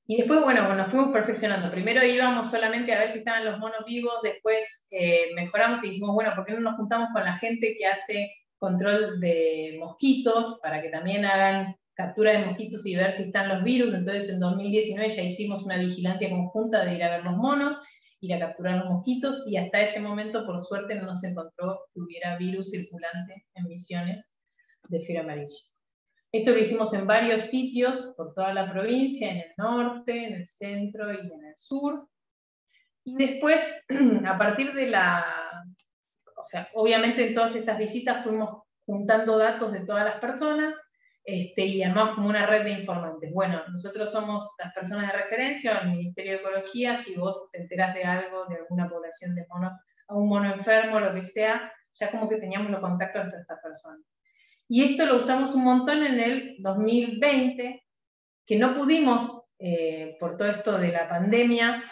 Speaker 2: Y después, bueno, nos fuimos perfeccionando. Primero íbamos solamente a ver si estaban los monos vivos, después mejoramos y dijimos, bueno, ¿por qué no nos juntamos con la gente que hace control de mosquitos para que también hagan captura de mosquitos y ver si están los virus? Entonces en 2019 ya hicimos una vigilancia conjunta de ir a ver los monos, ir a capturar los mosquitos, y hasta ese momento, por suerte, no se encontró que hubiera virus circulante en Misiones de fiebre amarilla. Esto lo hicimos en varios sitios por toda la provincia, en el norte, en el centro y en el sur. Y después, a partir de o sea, obviamente en todas estas visitas fuimos juntando datos de todas las personas, y armamos como una red de informantes. Bueno, nosotros somos las personas de referencia, el Ministerio de Ecología, si vos te enterás de algo, de alguna población de monos, a un mono enfermo, lo que sea, ya como que teníamos los contactos de todas estas personas. Y esto lo usamos un montón en el 2020, que no pudimos, por todo esto de la pandemia,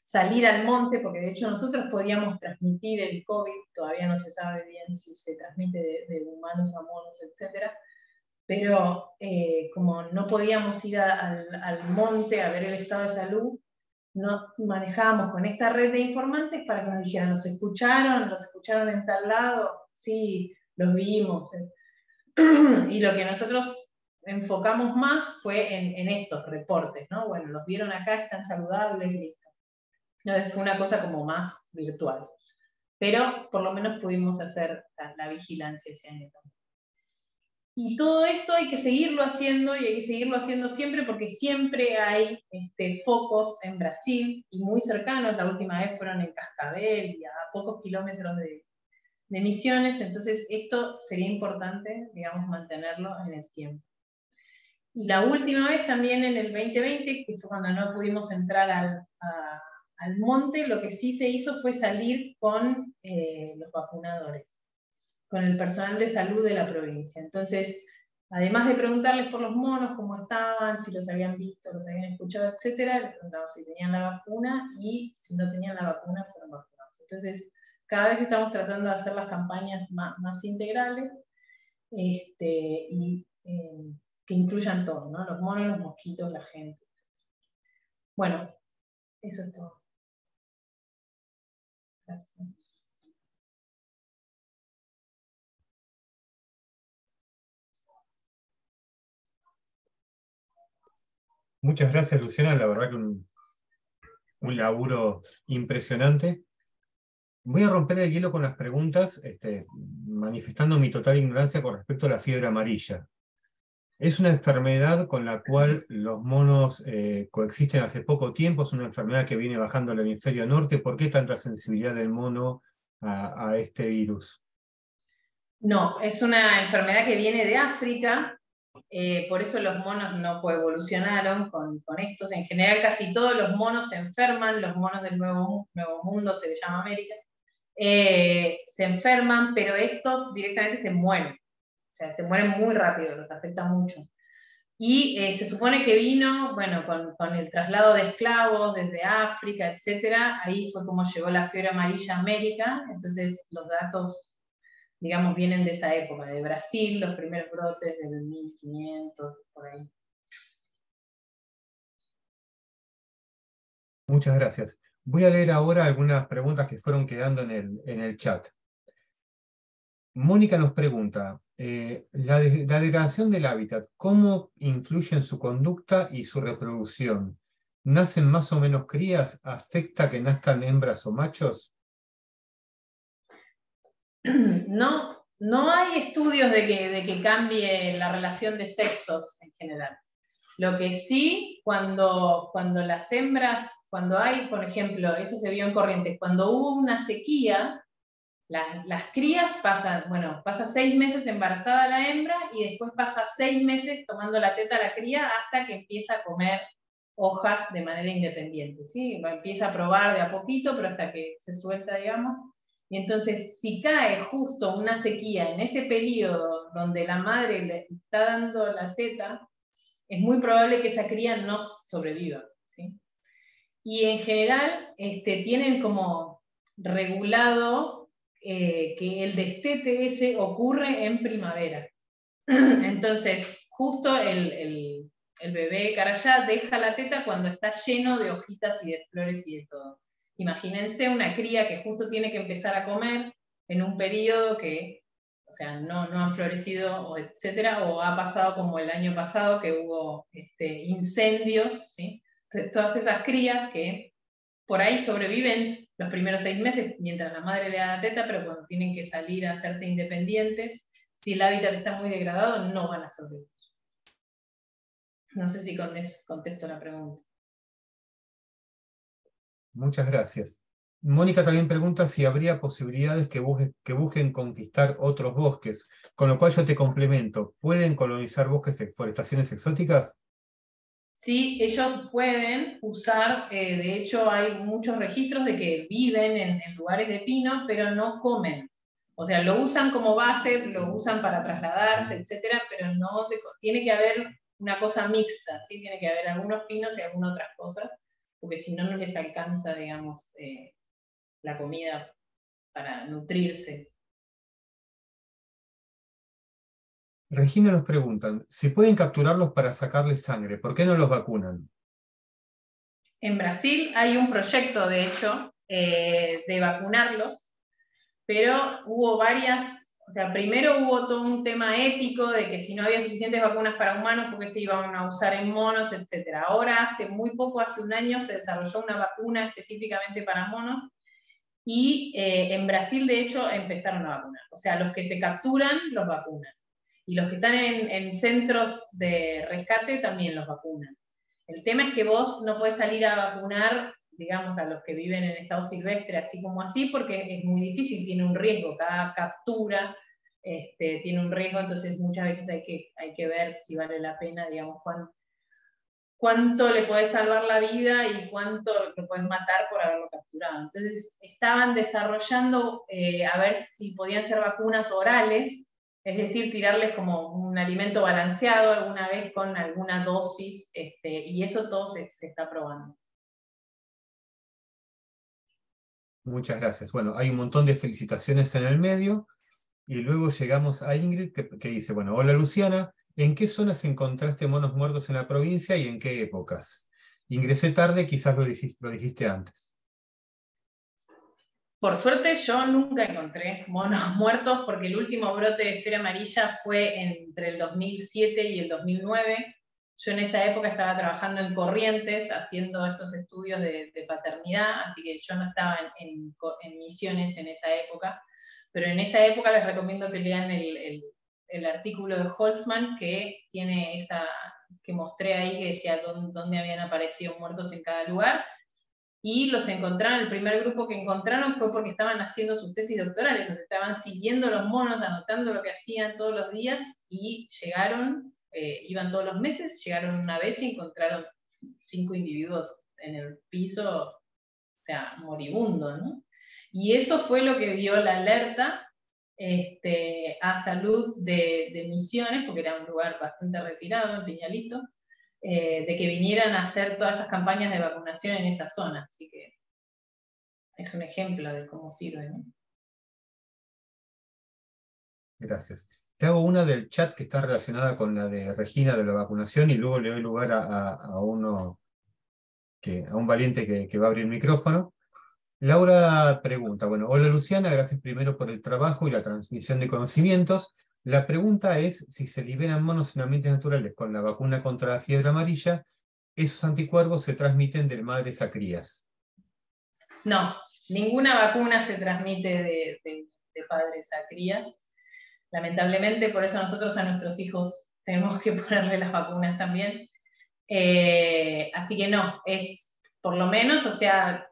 Speaker 2: salir al monte, porque de hecho nosotros podíamos transmitir el COVID, todavía no se sabe bien si se transmite de humanos a monos, etc. Pero como no podíamos ir al monte a ver el estado de salud, nos manejábamos con esta red de informantes para que nos dijeran, ¿los escucharon en tal lado? Sí, los vimos. Y lo que nosotros enfocamos más fue en estos reportes, ¿no? Bueno, los vieron acá, están saludables, listo. Entonces fue una cosa como más virtual. Pero por lo menos pudimos hacer la vigilancia ese año también. Y todo esto hay que seguirlo haciendo, y hay que seguirlo haciendo siempre, porque siempre hay focos en Brasil, y muy cercanos. La última vez fueron en Cascabel, y a pocos kilómetros de Misiones. Entonces esto sería importante, digamos, mantenerlo en el tiempo. Y la última vez también en el 2020, que fue cuando no pudimos entrar al monte, lo que sí se hizo fue salir con los vacunadores, con el personal de salud de la provincia. Entonces, además de preguntarles por los monos, cómo estaban, si los habían visto, los habían escuchado, etc., les preguntamos si tenían la vacuna, y si no tenían la vacuna, fueron vacunados. Entonces, cada vez estamos tratando de hacer las campañas más integrales, y que incluyan todo, ¿no? Los monos, los mosquitos, la gente. Bueno, eso es todo. Gracias.
Speaker 1: Muchas gracias, Luciana, la verdad que un laburo impresionante. Voy a romper el hielo con las preguntas, manifestando mi total ignorancia con respecto a la fiebre amarilla. Es una enfermedad con la cual los monos coexisten hace poco tiempo, es una enfermedad que viene bajando al hemisferio norte. ¿Por qué tanta sensibilidad del mono a este virus?
Speaker 2: No, es una enfermedad que viene de África, por eso los monos no coevolucionaron con estos. En general casi todos los monos se enferman, los monos del Nuevo Mundo, se le llama América, se enferman, pero estos directamente se mueren. O sea, se mueren muy rápido, los afecta mucho. Y se supone que vino, bueno, con el traslado de esclavos desde África, etcétera. Ahí fue como llegó la fiebre amarilla a América. Entonces los datos, digamos, vienen de esa época, de Brasil, los primeros brotes del 1500, por ahí.
Speaker 1: Muchas gracias. Voy a leer ahora algunas preguntas que fueron quedando en el chat. Mónica nos pregunta, la degradación del hábitat, ¿cómo influye en su conducta y su reproducción? ¿Nacen más o menos crías? ¿Afecta que nazcan hembras o machos?
Speaker 2: No hay estudios de que cambie la relación de sexos en general. Lo que sí, cuando las hembras, cuando hay, por ejemplo, eso se vio en Corrientes, cuando hubo una sequía, las crías pasa 6 meses embarazada la hembra, y después pasa 6 meses tomando la teta a la cría hasta que empieza a comer hojas de manera independiente, ¿sí? Empieza a probar de a poquito, pero hasta que se suelta, digamos. Y entonces, si cae justo una sequía en ese periodo donde la madre le está dando la teta, es muy probable que esa cría no sobreviva, ¿sí? Y en general tienen como regulado que el destete ese ocurre en primavera. Entonces, justo el bebé carayá deja la teta cuando está lleno de hojitas y de flores y de todo. Imagínense una cría que justo tiene que empezar a comer en un periodo que, o sea, no han florecido, o etcétera, o ha pasado como el año pasado que hubo incendios, ¿sí? Entonces, todas esas crías que por ahí sobreviven los primeros 6 meses mientras la madre le da la teta, pero cuando tienen que salir a hacerse independientes, si el hábitat está muy degradado, no van a sobrevivir. No sé si con eso contesto la pregunta.
Speaker 1: Muchas gracias. Mónica también pregunta si habría posibilidades que busquen conquistar otros bosques, con lo cual yo te complemento. ¿Pueden colonizar bosques de forestaciones exóticas?
Speaker 2: Sí, ellos pueden usar, de hecho hay muchos registros de que viven en lugares de pino, pero no comen. O sea, lo usan como base, lo usan para trasladarse, etcétera, pero no tiene que haber una cosa mixta, ¿sí? Tiene que haber algunos pinos y algunas otras cosas, porque si no, no les alcanza, digamos, la comida para nutrirse.
Speaker 1: Regina nos preguntan, si pueden capturarlos para sacarles sangre, ¿por qué no los vacunan?
Speaker 2: En Brasil hay un proyecto, de hecho, de vacunarlos, pero hubo varias, o sea, primero hubo todo un tema ético de que si no había suficientes vacunas para humanos, porque se iban a usar en monos, etc. Ahora, hace muy poco, hace un año, se desarrolló una vacuna específicamente para monos, y en Brasil, de hecho, empezaron a vacunar. O sea, los que se capturan, los vacunan. Y los que están en centros de rescate también los vacunan. El tema es que vos no podés salir a vacunar, digamos, a los que viven en estado silvestre, así como así, porque es muy difícil, tiene un riesgo, cada captura tiene un riesgo, entonces muchas veces hay que ver si vale la pena, digamos, cuánto le podés salvar la vida y cuánto lo podés matar por haberlo capturado. Entonces estaban desarrollando a ver si podían ser vacunas orales, es decir, tirarles como un alimento balanceado alguna vez con alguna dosis, y eso todo se está probando.
Speaker 1: Muchas gracias. Bueno, hay un montón de felicitaciones en el medio y luego llegamos a Ingrid que dice, bueno, hola Luciana, ¿en qué zonas encontraste monos muertos en la provincia y en qué épocas? Ingresé tarde, quizás lo dijiste antes.
Speaker 2: Por suerte yo nunca encontré monos muertos porque el último brote de fiebre amarilla fue entre el 2007 y el 2009. Yo en esa época estaba trabajando en Corrientes haciendo estos estudios de paternidad, así que yo no estaba en Misiones en esa época, pero en esa época les recomiendo que lean el artículo de Holtzman que tiene que mostré ahí que decía dónde habían aparecido muertos en cada lugar. Y los encontraron, el primer grupo que encontraron fue porque estaban haciendo sus tesis doctorales, o sea, estaban siguiendo los monos, anotando lo que hacían todos los días, y llegaron, iban todos los meses, llegaron una vez y encontraron 5 individuos en el piso, o sea, moribundo, ¿no? Y eso fue lo que dio la alerta a salud de Misiones, porque era un lugar bastante retirado, en Peñalito, de que vinieran a hacer todas esas campañas de vacunación en esa zona. Así que es un ejemplo de cómo sirve, ¿no?
Speaker 1: Gracias. Te hago una del chat que está relacionada con la de Regina de la vacunación y luego le doy lugar a un valiente que va a abrir el micrófono. Laura pregunta, bueno, hola Luciana, gracias primero por el trabajo y la transmisión de conocimientos. La pregunta es si se liberan monos en ambientes naturales con la vacuna contra la fiebre amarilla, esos anticuerpos se transmiten de madres a crías.
Speaker 2: No, ninguna vacuna se transmite de padres a crías. Lamentablemente, por eso nosotros a nuestros hijos tenemos que ponerle las vacunas también. Así que no, es por lo menos, o sea,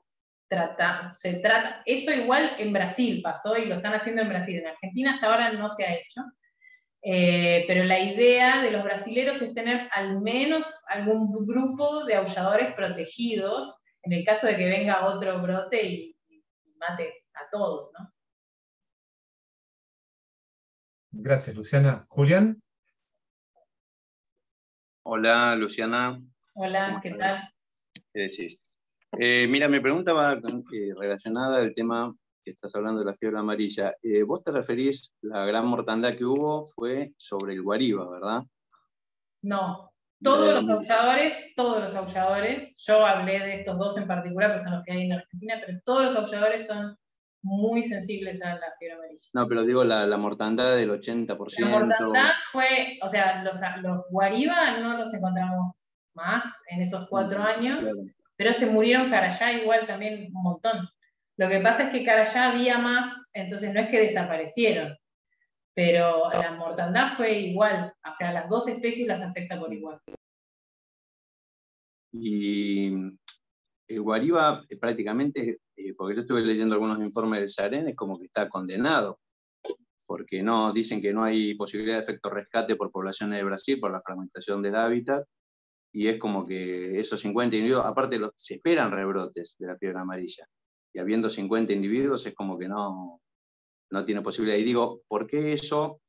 Speaker 2: se trata, eso igual en Brasil pasó y lo están haciendo en Brasil. En Argentina hasta ahora no se ha hecho. Pero la idea de los brasileros es tener al menos algún grupo de aulladores protegidos en el caso de que venga otro brote y mate a todos, ¿no?
Speaker 1: Gracias, Luciana. Julián.
Speaker 3: Hola, Luciana.
Speaker 2: Hola, ¿qué tal?
Speaker 3: ¿Qué decís? Mira, mi pregunta va relacionada al tema que estás hablando de la fiebre amarilla. Vos te referís, la gran mortandad que hubo fue sobre el Guariba, ¿verdad?
Speaker 2: No,
Speaker 3: La del
Speaker 2: todos los aulladores, yo hablé de estos dos en particular, que son los que hay en Argentina, pero todos los aulladores son muy sensibles a la fiebre amarilla.
Speaker 3: No, pero digo la mortandad del
Speaker 2: La
Speaker 3: 80%.
Speaker 2: mortandad fue, o sea, los guariba no los encontramos más en esos 4 años,
Speaker 3: Claro.
Speaker 2: pero se murieron Carayá igual también un montón. Lo que pasa es que Carayá había más, entonces no es que desaparecieron, pero la mortandad fue igual, o sea, las dos especies las afecta por igual.
Speaker 3: Y el Guariba prácticamente, porque yo estuve leyendo algunos informes del SAREN, es como que está condenado, porque no, dicen que no hay posibilidad de efecto rescate por poblaciones de Brasil, por la fragmentación del hábitat, y es como que esos 50 individuos, aparte se esperan rebrotes de la fiebre amarilla, y habiendo 50 individuos es como que no tiene posibilidad. Y digo, ¿por qué eso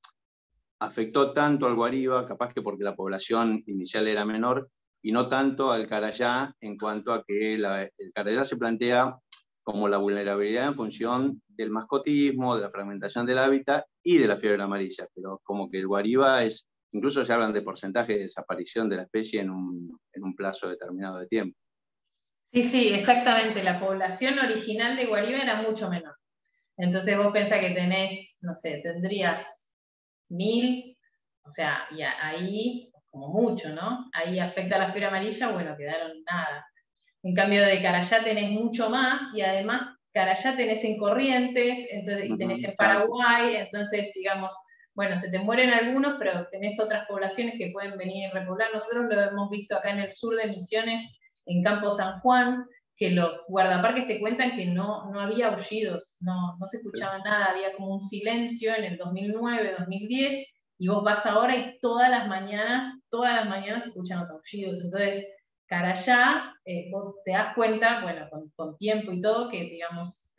Speaker 3: afectó tanto al Guariba? Capaz que porque la población inicial era menor, y no tanto al Carayá, en cuanto a que el Carayá se plantea como la vulnerabilidad en función del mascotismo, de la fragmentación del hábitat y de la fiebre amarilla, pero como que el Guariba es, incluso se hablan de porcentaje de desaparición de la especie en un plazo determinado de tiempo.
Speaker 2: Sí, exactamente, la población original de Guariba era mucho menor. Entonces vos pensás que tenés, no sé, tendrías 1000, o sea, y ahí, como mucho, ¿no? Ahí afecta la fiebre amarilla, bueno, quedaron nada. En cambio de Carayá tenés mucho más, y además Carayá tenés en Corrientes, entonces, y tenés en Paraguay, entonces, digamos, bueno, se te mueren algunos, pero tenés otras poblaciones que pueden venir a repoblar. Nosotros lo hemos visto acá en el sur de Misiones, en Campo San Juan, que los guardaparques te cuentan que no había aullidos, no se escuchaba nada, había como un silencio en el 2009, 2010, y vos vas ahora y todas las mañanas se escuchan los aullidos. Entonces, Carayá, vos te das cuenta, bueno, con tiempo y todo, que, digamos,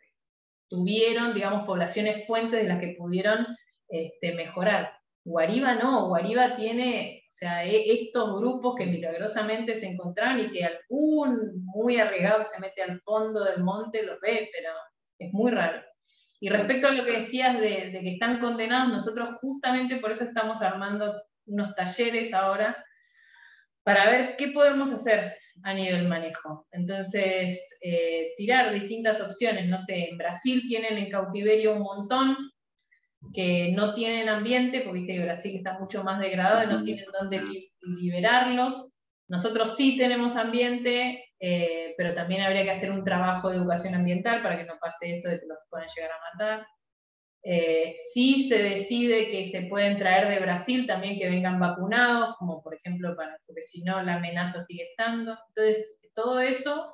Speaker 2: tuvieron, digamos, poblaciones fuentes de las que pudieron mejorar. Guariba no, Guariba tiene, o sea, estos grupos que milagrosamente se encontraron y que algún muy arriesgado que se mete al fondo del monte lo ve, pero es muy raro. Y respecto a lo que decías de que están condenados, nosotros justamente por eso estamos armando unos talleres ahora para ver qué podemos hacer a nivel manejo. Entonces, tirar distintas opciones. No sé, en Brasil tienen en cautiverio un montón que no tienen ambiente, porque viste que Brasil está mucho más degradado y no tienen dónde liberarlos. Nosotros sí tenemos ambiente, pero también habría que hacer un trabajo de educación ambiental para que no pase esto de que los puedan llegar a matar. Si se decide que se pueden traer de Brasil también que vengan vacunados, como por ejemplo, porque si no la amenaza sigue estando. Entonces, todo eso,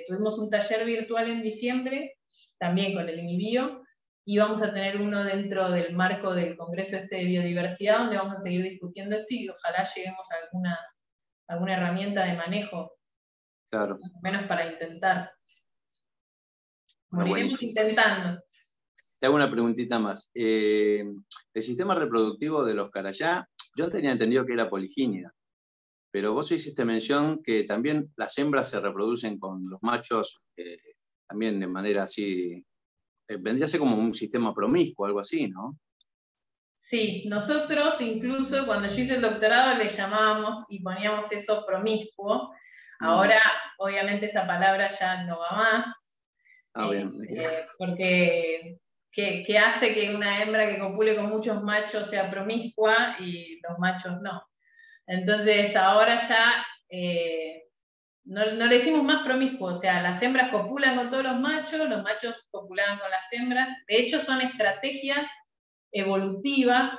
Speaker 2: tuvimos un taller virtual en diciembre, también con el INIBio, y vamos a tener uno dentro del marco del Congreso de Biodiversidad, donde vamos a seguir discutiendo esto y ojalá lleguemos a alguna herramienta de manejo,
Speaker 3: claro,
Speaker 2: al menos para intentar.
Speaker 3: Bueno,
Speaker 2: Moriremos
Speaker 3: buenísimo.
Speaker 2: intentando.
Speaker 3: Te hago una preguntita más. El sistema reproductivo de los Carayá, yo tenía entendido que era poligínea, pero vos hiciste mención que también las hembras se reproducen con los machos, también de manera así, vendría a ser como un sistema promiscuo, algo así, ¿no?
Speaker 2: Sí, nosotros incluso cuando yo hice el doctorado le llamábamos y poníamos eso promiscuo. Ahora, obviamente, esa palabra ya no va más.
Speaker 3: Bien.
Speaker 2: Porque ¿qué hace que una hembra que copule con muchos machos sea promiscua y los machos no? Entonces, ahora ya no le decimos más promiscuo, o sea, las hembras copulan con todos los machos copulaban con las hembras. De hecho, son estrategias evolutivas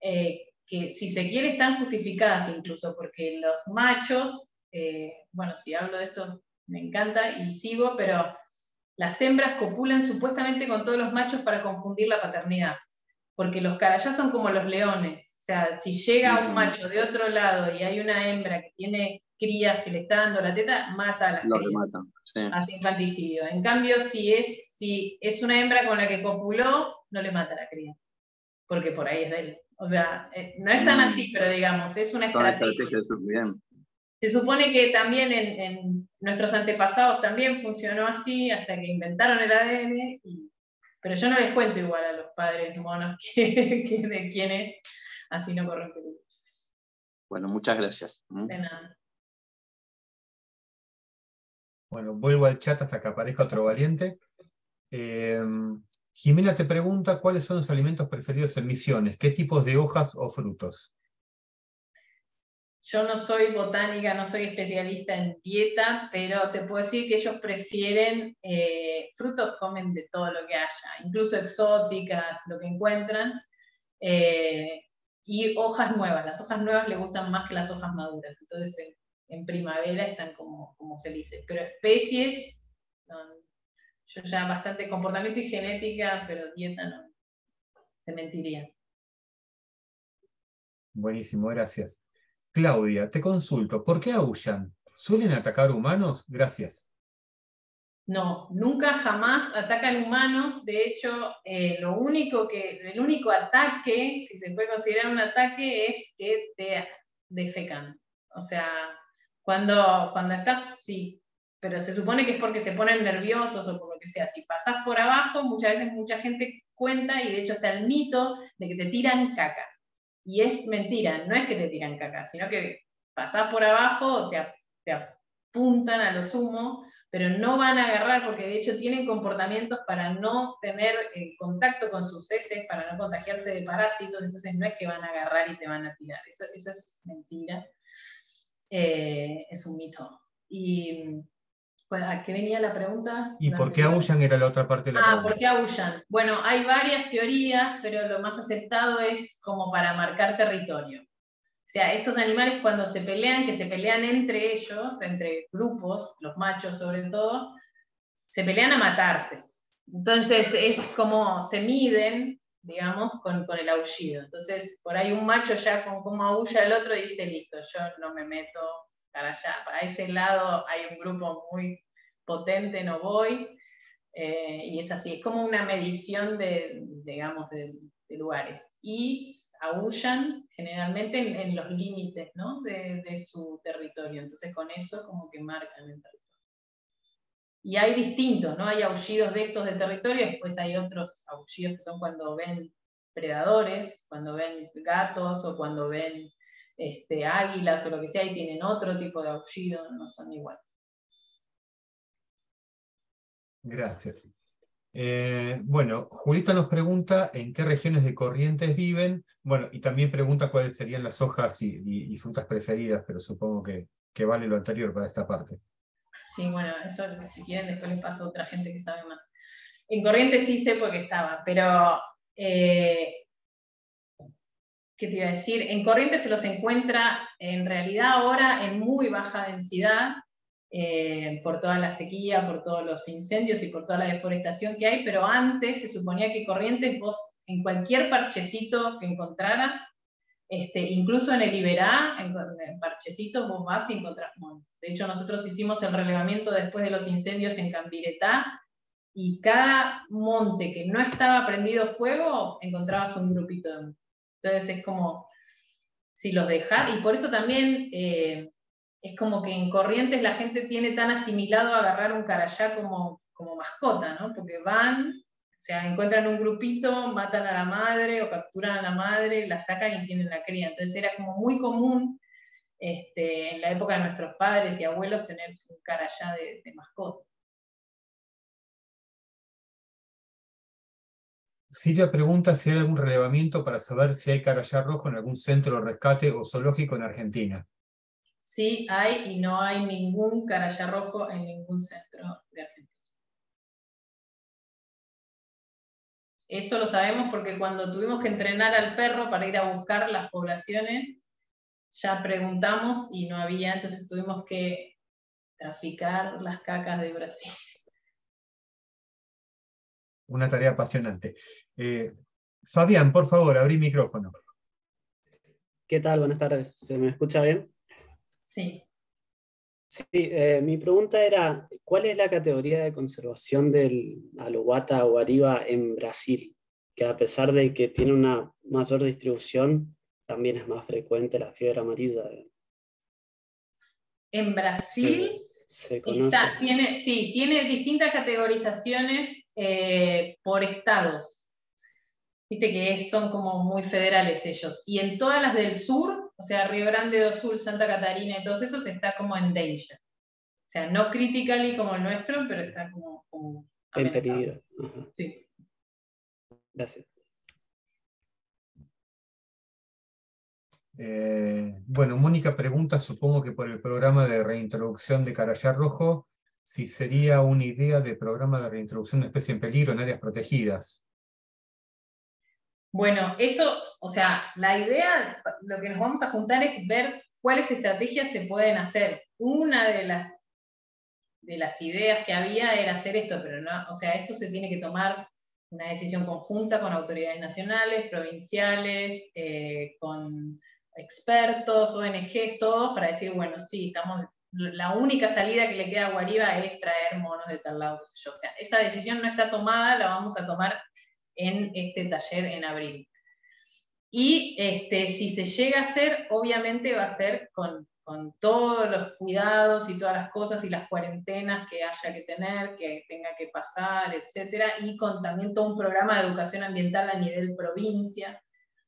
Speaker 2: que, si se quiere, están justificadas incluso, porque los machos, bueno, si hablo de esto me encanta y sigo, pero las hembras copulan supuestamente con todos los machos para confundir la paternidad, porque los carayá son como los leones, o sea, si llega un macho de otro lado y hay una hembra que tiene crías que le está dando la teta, mata a las crías.
Speaker 3: Matan, sí.
Speaker 2: Hace infanticidio. En cambio, si es una hembra con la que copuló, no le mata a la cría, porque por ahí es de él. O sea, no es tan así, pero digamos, es una estrategia.
Speaker 3: Bien.
Speaker 2: Se supone que también en nuestros antepasados también funcionó así hasta que inventaron el ADN, pero yo no les cuento igual a los padres monos que de quién es, así no corren peligro.
Speaker 3: Bueno, muchas gracias.
Speaker 2: De nada.
Speaker 1: Bueno, vuelvo al chat hasta que aparezca otro valiente. Jimena te pregunta cuáles son los alimentos preferidos en Misiones, qué tipos de hojas o frutos.
Speaker 2: Yo no soy botánica, no soy especialista en dieta, pero te puedo decir que ellos prefieren frutos, comen de todo lo que haya, incluso exóticas, lo que encuentran, y hojas nuevas. Las hojas nuevas les gustan más que las hojas maduras, entonces en primavera están como felices. Pero especies, no, yo ya bastante comportamiento y genética, pero dieta no, te mentiría.
Speaker 1: Buenísimo, gracias. Claudia, te consulto, ¿por qué aúllan? ¿Suelen atacar humanos? Gracias.
Speaker 2: No, nunca jamás atacan humanos. De hecho, el único ataque, si se puede considerar un ataque, es que te defecan. O sea, cuando estás, sí, pero se supone que es porque se ponen nerviosos o por lo que sea. Si pasás por abajo, muchas veces mucha gente cuenta, y de hecho está el mito de que te tiran caca. Y es mentira, no es que te tiran caca, sino que pasás por abajo, te apuntan a lo sumo, pero no van a agarrar, porque de hecho tienen comportamientos para no tener contacto con sus heces, para no contagiarse de parásitos, entonces no es que van a agarrar y te van a tirar, eso es mentira, es un mito. Y pues, ¿a qué venía la pregunta?
Speaker 1: ¿Y por qué aúllan? Era la otra parte de la pregunta.
Speaker 2: ¿Por qué aúllan? Bueno, hay varias teorías, pero lo más aceptado es como para marcar territorio. O sea, estos animales cuando se pelean, que se pelean entre ellos, entre grupos, los machos sobre todo, se pelean a matarse. Entonces es como se miden, digamos, con el aullido. Entonces, por ahí un macho ya con cómo aúlla el otro dice, listo, yo no me meto para allá. A ese lado hay un grupo muy potente, no voy. Y es así, es como una medición digamos, de lugares. Y aúllan generalmente en los límites, ¿no? de su territorio. Entonces con eso como que marcan el territorio. Y hay distintos, ¿no? Hay aullidos de estos de territorio, después hay otros aullidos que son cuando ven predadores, cuando ven gatos o cuando ven águilas o lo que sea, y tienen otro tipo de aullido, no son iguales.
Speaker 1: Gracias. Bueno, Julita nos pregunta en qué regiones de Corrientes viven. Bueno, y también pregunta cuáles serían las hojas y frutas preferidas, pero supongo que vale lo anterior para esta parte.
Speaker 2: Sí, bueno, eso si quieren después les paso a otra gente que sabe más. En Corrientes sí sé porque estaba, pero ¿qué te iba a decir? En Corrientes se los encuentra en realidad ahora en muy baja densidad, por toda la sequía, por todos los incendios y por toda la deforestación que hay, pero antes se suponía que Corrientes vos en cualquier parchecito que encontraras, incluso en el Iberá, en parchecitos vos vas y encontrás monos. De hecho, nosotros hicimos el relevamiento después de los incendios en Cambiretá, y cada monte que no estaba prendido fuego, encontrabas un grupito de monos. Entonces es como, si los dejás, y por eso también es como que en Corrientes la gente tiene tan asimilado a agarrar un carayá como mascota, ¿no? Porque van, o sea, encuentran un grupito, matan a la madre o capturan a la madre, la sacan y tienen la cría. Entonces era como muy común en la época de nuestros padres y abuelos tener un carayá de mascota.
Speaker 1: Silvia pregunta si hay algún relevamiento para saber si hay carayá rojo en algún centro de rescate o zoológico en Argentina.
Speaker 2: Sí hay, y no hay ningún carayá rojo en ningún centro de Argentina. Eso lo sabemos porque cuando tuvimos que entrenar al perro para ir a buscar las poblaciones, ya preguntamos y no había, entonces tuvimos que traficar las cacas de Brasil.
Speaker 1: Una tarea apasionante. Fabián, por favor, abrí micrófono.
Speaker 4: ¿Qué tal? Buenas tardes. ¿Se me escucha bien?
Speaker 2: Sí.
Speaker 4: Sí, mi pregunta era, ¿cuál es la categoría de conservación del Alouatta guariba en Brasil? que a pesar de que tiene una mayor distribución, también es más frecuente la fiebre amarilla.
Speaker 2: En Brasil
Speaker 4: se conoce.
Speaker 2: tiene distintas categorizaciones por estados. Viste que son como muy federales ellos. Y en todas las del sur, o sea, Río Grande do Sul, Santa Catarina y todos esos, está como en danger. O sea, no critically como el nuestro, pero está como
Speaker 4: en
Speaker 2: amenazado.
Speaker 4: peligro. Ajá.
Speaker 2: Sí.
Speaker 4: Gracias.
Speaker 1: Bueno, Mónica pregunta, supongo que por el programa de reintroducción de carayá rojo, si sería una idea de programa de reintroducción de especie en peligro en áreas protegidas.
Speaker 2: Bueno, eso, o sea, la idea, lo que nos vamos a juntar es ver cuáles estrategias se pueden hacer. Una de las ideas que había era hacer esto, pero no, o sea, esto se tiene que tomar una decisión conjunta con autoridades nacionales, provinciales, con expertos, ONGs, todos, para decir, bueno, sí, la única salida que le queda a Guariba es traer monos de tal lado. O sea, esa decisión no está tomada, la vamos a tomar en este taller en abril. Y si se llega a hacer, obviamente va a ser con todos los cuidados y todas las cosas y las cuarentenas que haya que tener, que tenga que pasar, etcétera, y con también todo un programa de educación ambiental a nivel provincia,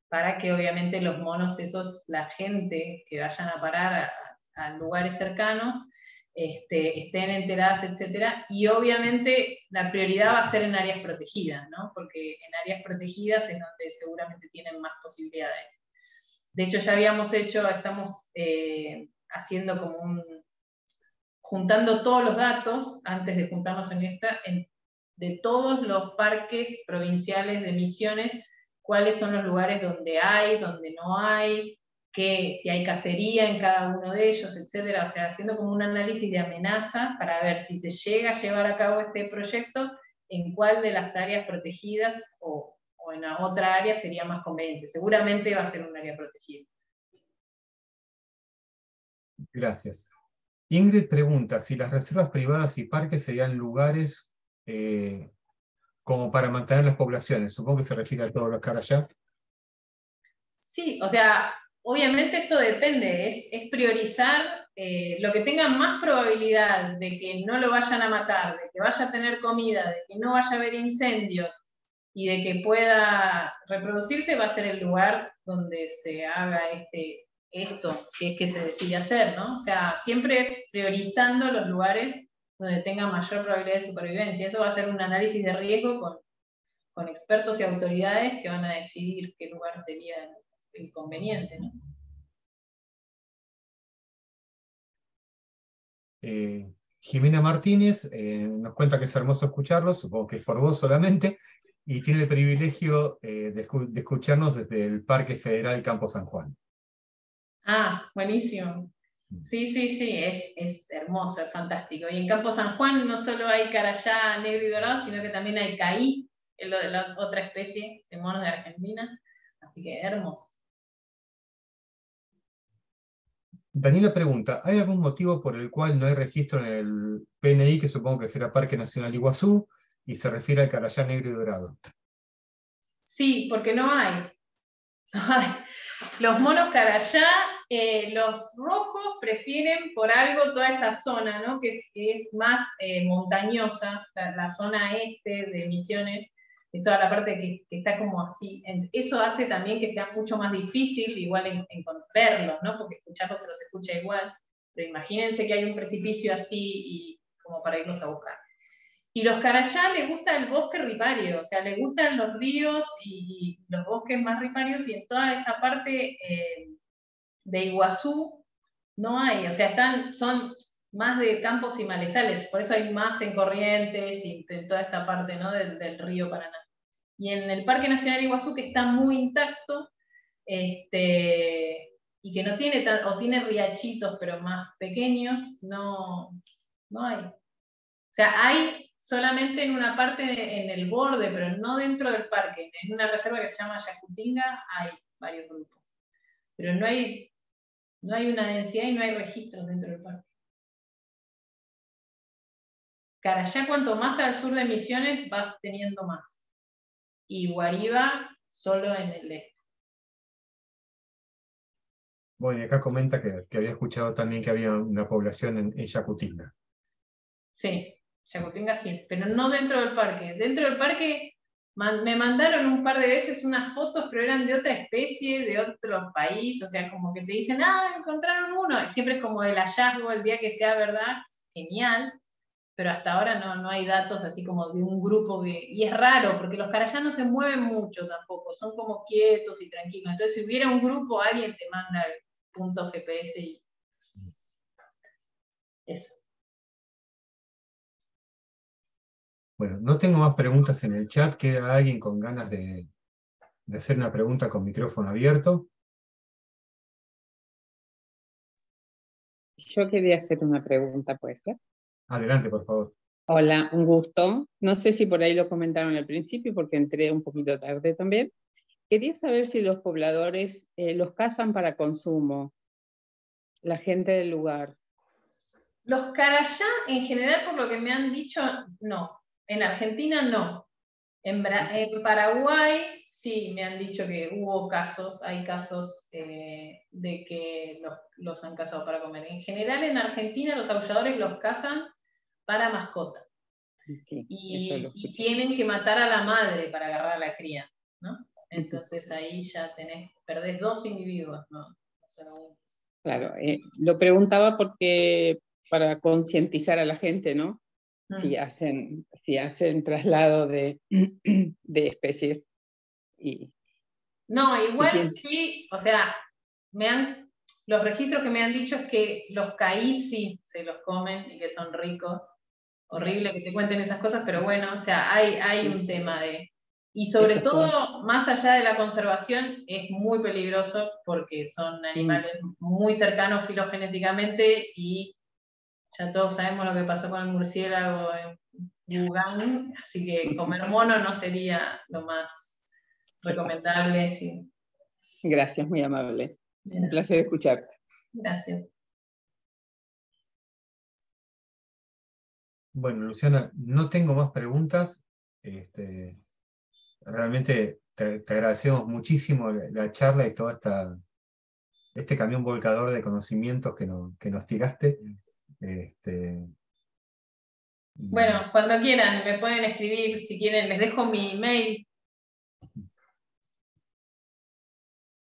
Speaker 2: para que obviamente los monos esos, la gente que vayan a parar a lugares cercanos, estén enteradas, etcétera, y obviamente la prioridad va a ser en áreas protegidas, ¿no? Porque en áreas protegidas es donde seguramente tienen más posibilidades. De hecho, ya habíamos hecho, estamos haciendo como juntando todos los datos, antes de juntarnos en de todos los parques provinciales de Misiones, cuáles son los lugares donde hay, donde no hay, si hay cacería en cada uno de ellos, etcétera. O sea, haciendo como un análisis de amenaza para ver si se llega a llevar a cabo este proyecto, en cuál de las áreas protegidas o en la otra área sería más conveniente. Seguramente va a ser un área protegida.
Speaker 1: Gracias. Ingrid pregunta si las reservas privadas y parques serían lugares como para mantener las poblaciones. Supongo que se refiere a todos los carayá.
Speaker 2: Sí, o sea, obviamente eso depende, es priorizar lo que tenga más probabilidad de que no lo vayan a matar, de que vaya a tener comida, de que no vaya a haber incendios y de que pueda reproducirse, va a ser el lugar donde se haga esto, si es que se decide hacer, ¿no? O sea, siempre priorizando los lugares donde tenga mayor probabilidad de supervivencia. Eso va a ser un análisis de riesgo con expertos y autoridades que van a decidir qué lugar sería el conveniente, ¿no?
Speaker 1: Jimena Martínez nos cuenta que es hermoso escucharlo, supongo que es por vos solamente, y tiene el privilegio de escucharnos desde el Parque Federal Campo San Juan.
Speaker 2: Ah, buenísimo. Sí, es hermoso, es fantástico. Y en Campo San Juan no solo hay carayá negro y dorado, sino que también hay caí, la otra especie de monos de Argentina. Así que hermoso.
Speaker 1: Daniela pregunta, ¿hay algún motivo por el cual no hay registro en el PNI, que supongo que será Parque Nacional Iguazú, y se refiere al carayá negro y dorado?
Speaker 2: Sí, porque no hay. Los monos carayá, los rojos prefieren por algo toda esa zona, ¿no? que es más montañosa, la zona este de Misiones, de toda la parte que está como así. Eso hace también que sea mucho más difícil, igual en verlos, ¿no? Porque escucharlos se los escucha igual, pero imagínense que hay un precipicio así y como para irlos a buscar. Y los carayá les gusta el bosque ripario, o sea, les gustan los ríos y los bosques más riparios, y en toda esa parte de Iguazú no hay, o sea, son más de campos y malezales, por eso hay más en Corrientes y en toda esta parte, ¿no? del río Paraná. Y en el Parque Nacional Iguazú, que está muy intacto, y que no tiene, o tiene riachitos, pero más pequeños, no hay. O sea, hay solamente en una parte en el borde, pero no dentro del parque. En una reserva que se llama Yacutinga hay varios grupos. Pero no hay una densidad y no hay registros dentro del parque. Carayá, cuanto más al sur de Misiones, vas teniendo más. y Guariba solo en el este.
Speaker 1: Bueno, y acá comenta que había escuchado también que había una población en Yacutinga.
Speaker 2: Sí, Yacutinga sí, pero no dentro del parque. Dentro del parque me mandaron un par de veces unas fotos, pero eran de otra especie, de otro país, o sea, como que te dicen, encontraron uno, y siempre es como el hallazgo, el día que sea verdad, genial, pero hasta ahora no hay datos así como de un grupo y es raro, porque los carayás no se mueven mucho tampoco, son como quietos y tranquilos, entonces si hubiera un grupo, alguien te manda el punto GPS y eso.
Speaker 1: Bueno, no tengo más preguntas en el chat. ¿Queda alguien con ganas de hacer una pregunta con micrófono abierto?
Speaker 5: Yo quería hacer una pregunta, ¿puede ser?
Speaker 1: Adelante, por favor.
Speaker 5: Hola, un gusto. No sé si por ahí lo comentaron al principio, porque entré un poquito tarde también. Quería saber si los pobladores los cazan para consumo, la gente del lugar.
Speaker 2: Los carayá, en general, por lo que me han dicho, no. En Argentina, no. En Paraguay, sí, me han dicho que hubo casos, hay casos de que los han cazado para comer. En general, en Argentina, los aulladores los cazan para mascota.
Speaker 5: Sí,
Speaker 2: Y tienen que matar a la madre para agarrar a la cría, ¿no? Entonces ahí ya perdés 2 individuos, ¿no? Solo uno.
Speaker 5: Claro, lo preguntaba porque para concientizar a la gente, ¿no? Si hacen traslado de especies.
Speaker 2: No, igual sí, o sea, los registros que me han dicho es que los caí sí se los comen y que son ricos. Horrible que te cuenten esas cosas, pero bueno, o sea, hay un tema de... Y sobre todo, más allá de la conservación, es muy peligroso porque son animales muy cercanos filogenéticamente y ya todos sabemos lo que pasó con el murciélago en Wuhan, así que comer mono no sería lo más recomendable. Sí.
Speaker 5: Gracias, muy amable. Un placer escucharte.
Speaker 2: Gracias.
Speaker 1: Bueno, Luciana, no tengo más preguntas. Realmente te agradecemos muchísimo la charla y todo este camión volcador de conocimientos que nos tiraste.
Speaker 2: Bueno, cuando quieran me pueden escribir, si quieren, les dejo mi email.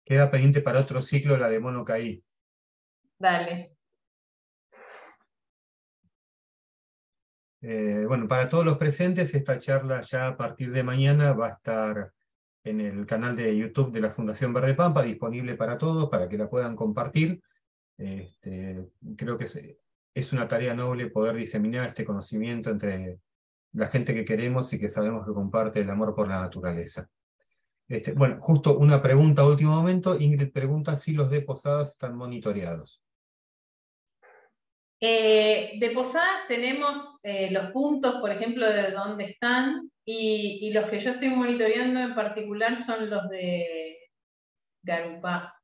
Speaker 1: Queda pendiente para otro ciclo la de Mono Caí.
Speaker 2: Dale.
Speaker 1: Bueno, para todos los presentes, esta charla ya a partir de mañana va a estar en el canal de YouTube de la Fundación Verde Pampa, disponible para todos, para que la puedan compartir. Creo que es una tarea noble poder diseminar este conocimiento entre la gente que queremos y que sabemos que comparte el amor por la naturaleza. Bueno, justo una pregunta a último momento. Ingrid pregunta si los de Posadas están monitoreados.
Speaker 2: De Posadas tenemos los puntos, por ejemplo, de dónde están, y los que yo estoy monitoreando en particular son los de Garupá.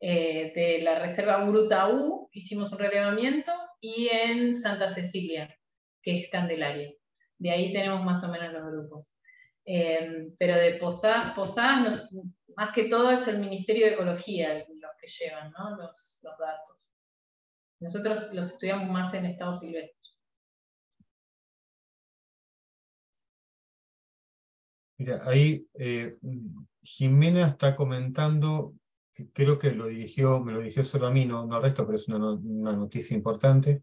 Speaker 2: De la Reserva Urutaú hicimos un relevamiento, y en Santa Cecilia, que es Candelaria. De ahí tenemos más o menos los grupos. Pero de Posadas, más que todo es el Ministerio de Ecología los que llevan, ¿no? los datos. Nosotros los estudiamos más en estado silvestre.
Speaker 1: Mira, ahí Jimena está comentando, que creo que me lo dirigió solo a mí, no al resto, pero es una noticia importante,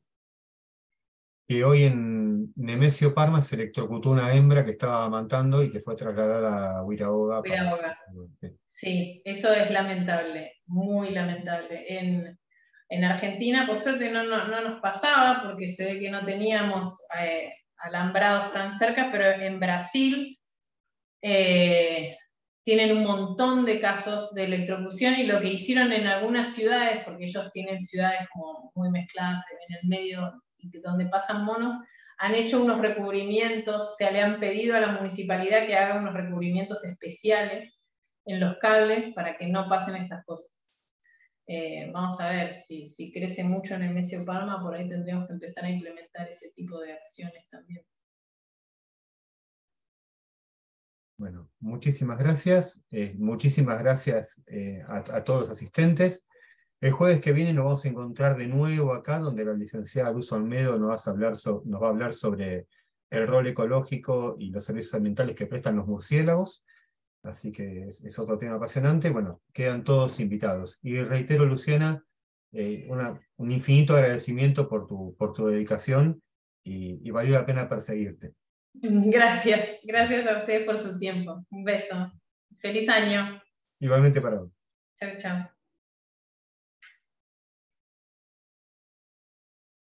Speaker 1: que hoy en Nemesio Parma se electrocutó una hembra que estaba amamantando y que fue trasladada a Huiraoga.
Speaker 2: Sí, eso es lamentable, muy lamentable. En Argentina, por suerte, no nos pasaba, porque se ve que no teníamos alambrados tan cerca, pero en Brasil tienen un montón de casos de electrocución, y lo que hicieron en algunas ciudades, porque ellos tienen ciudades como muy mezcladas en el medio donde pasan monos, han hecho unos recubrimientos, o sea, le han pedido a la municipalidad que haga unos recubrimientos especiales en los cables para que no pasen estas cosas. Vamos a ver, si crece mucho en el Nemesio Parma, por ahí tendríamos que empezar a implementar ese tipo de acciones también.
Speaker 1: Bueno, muchísimas gracias. Muchísimas gracias a todos los asistentes. El jueves que viene nos vamos a encontrar de nuevo acá, donde la licenciada Luz Olmedo nos va a hablar sobre el rol ecológico y los servicios ambientales que prestan los murciélagos. Así que es otro tema apasionante. Bueno, quedan todos invitados. Y reitero, Luciana, un infinito agradecimiento por tu dedicación y valió la pena perseguirte.
Speaker 2: Gracias a ustedes por su tiempo. Un beso. Feliz año.
Speaker 1: Igualmente para vos.
Speaker 2: Chau, chau.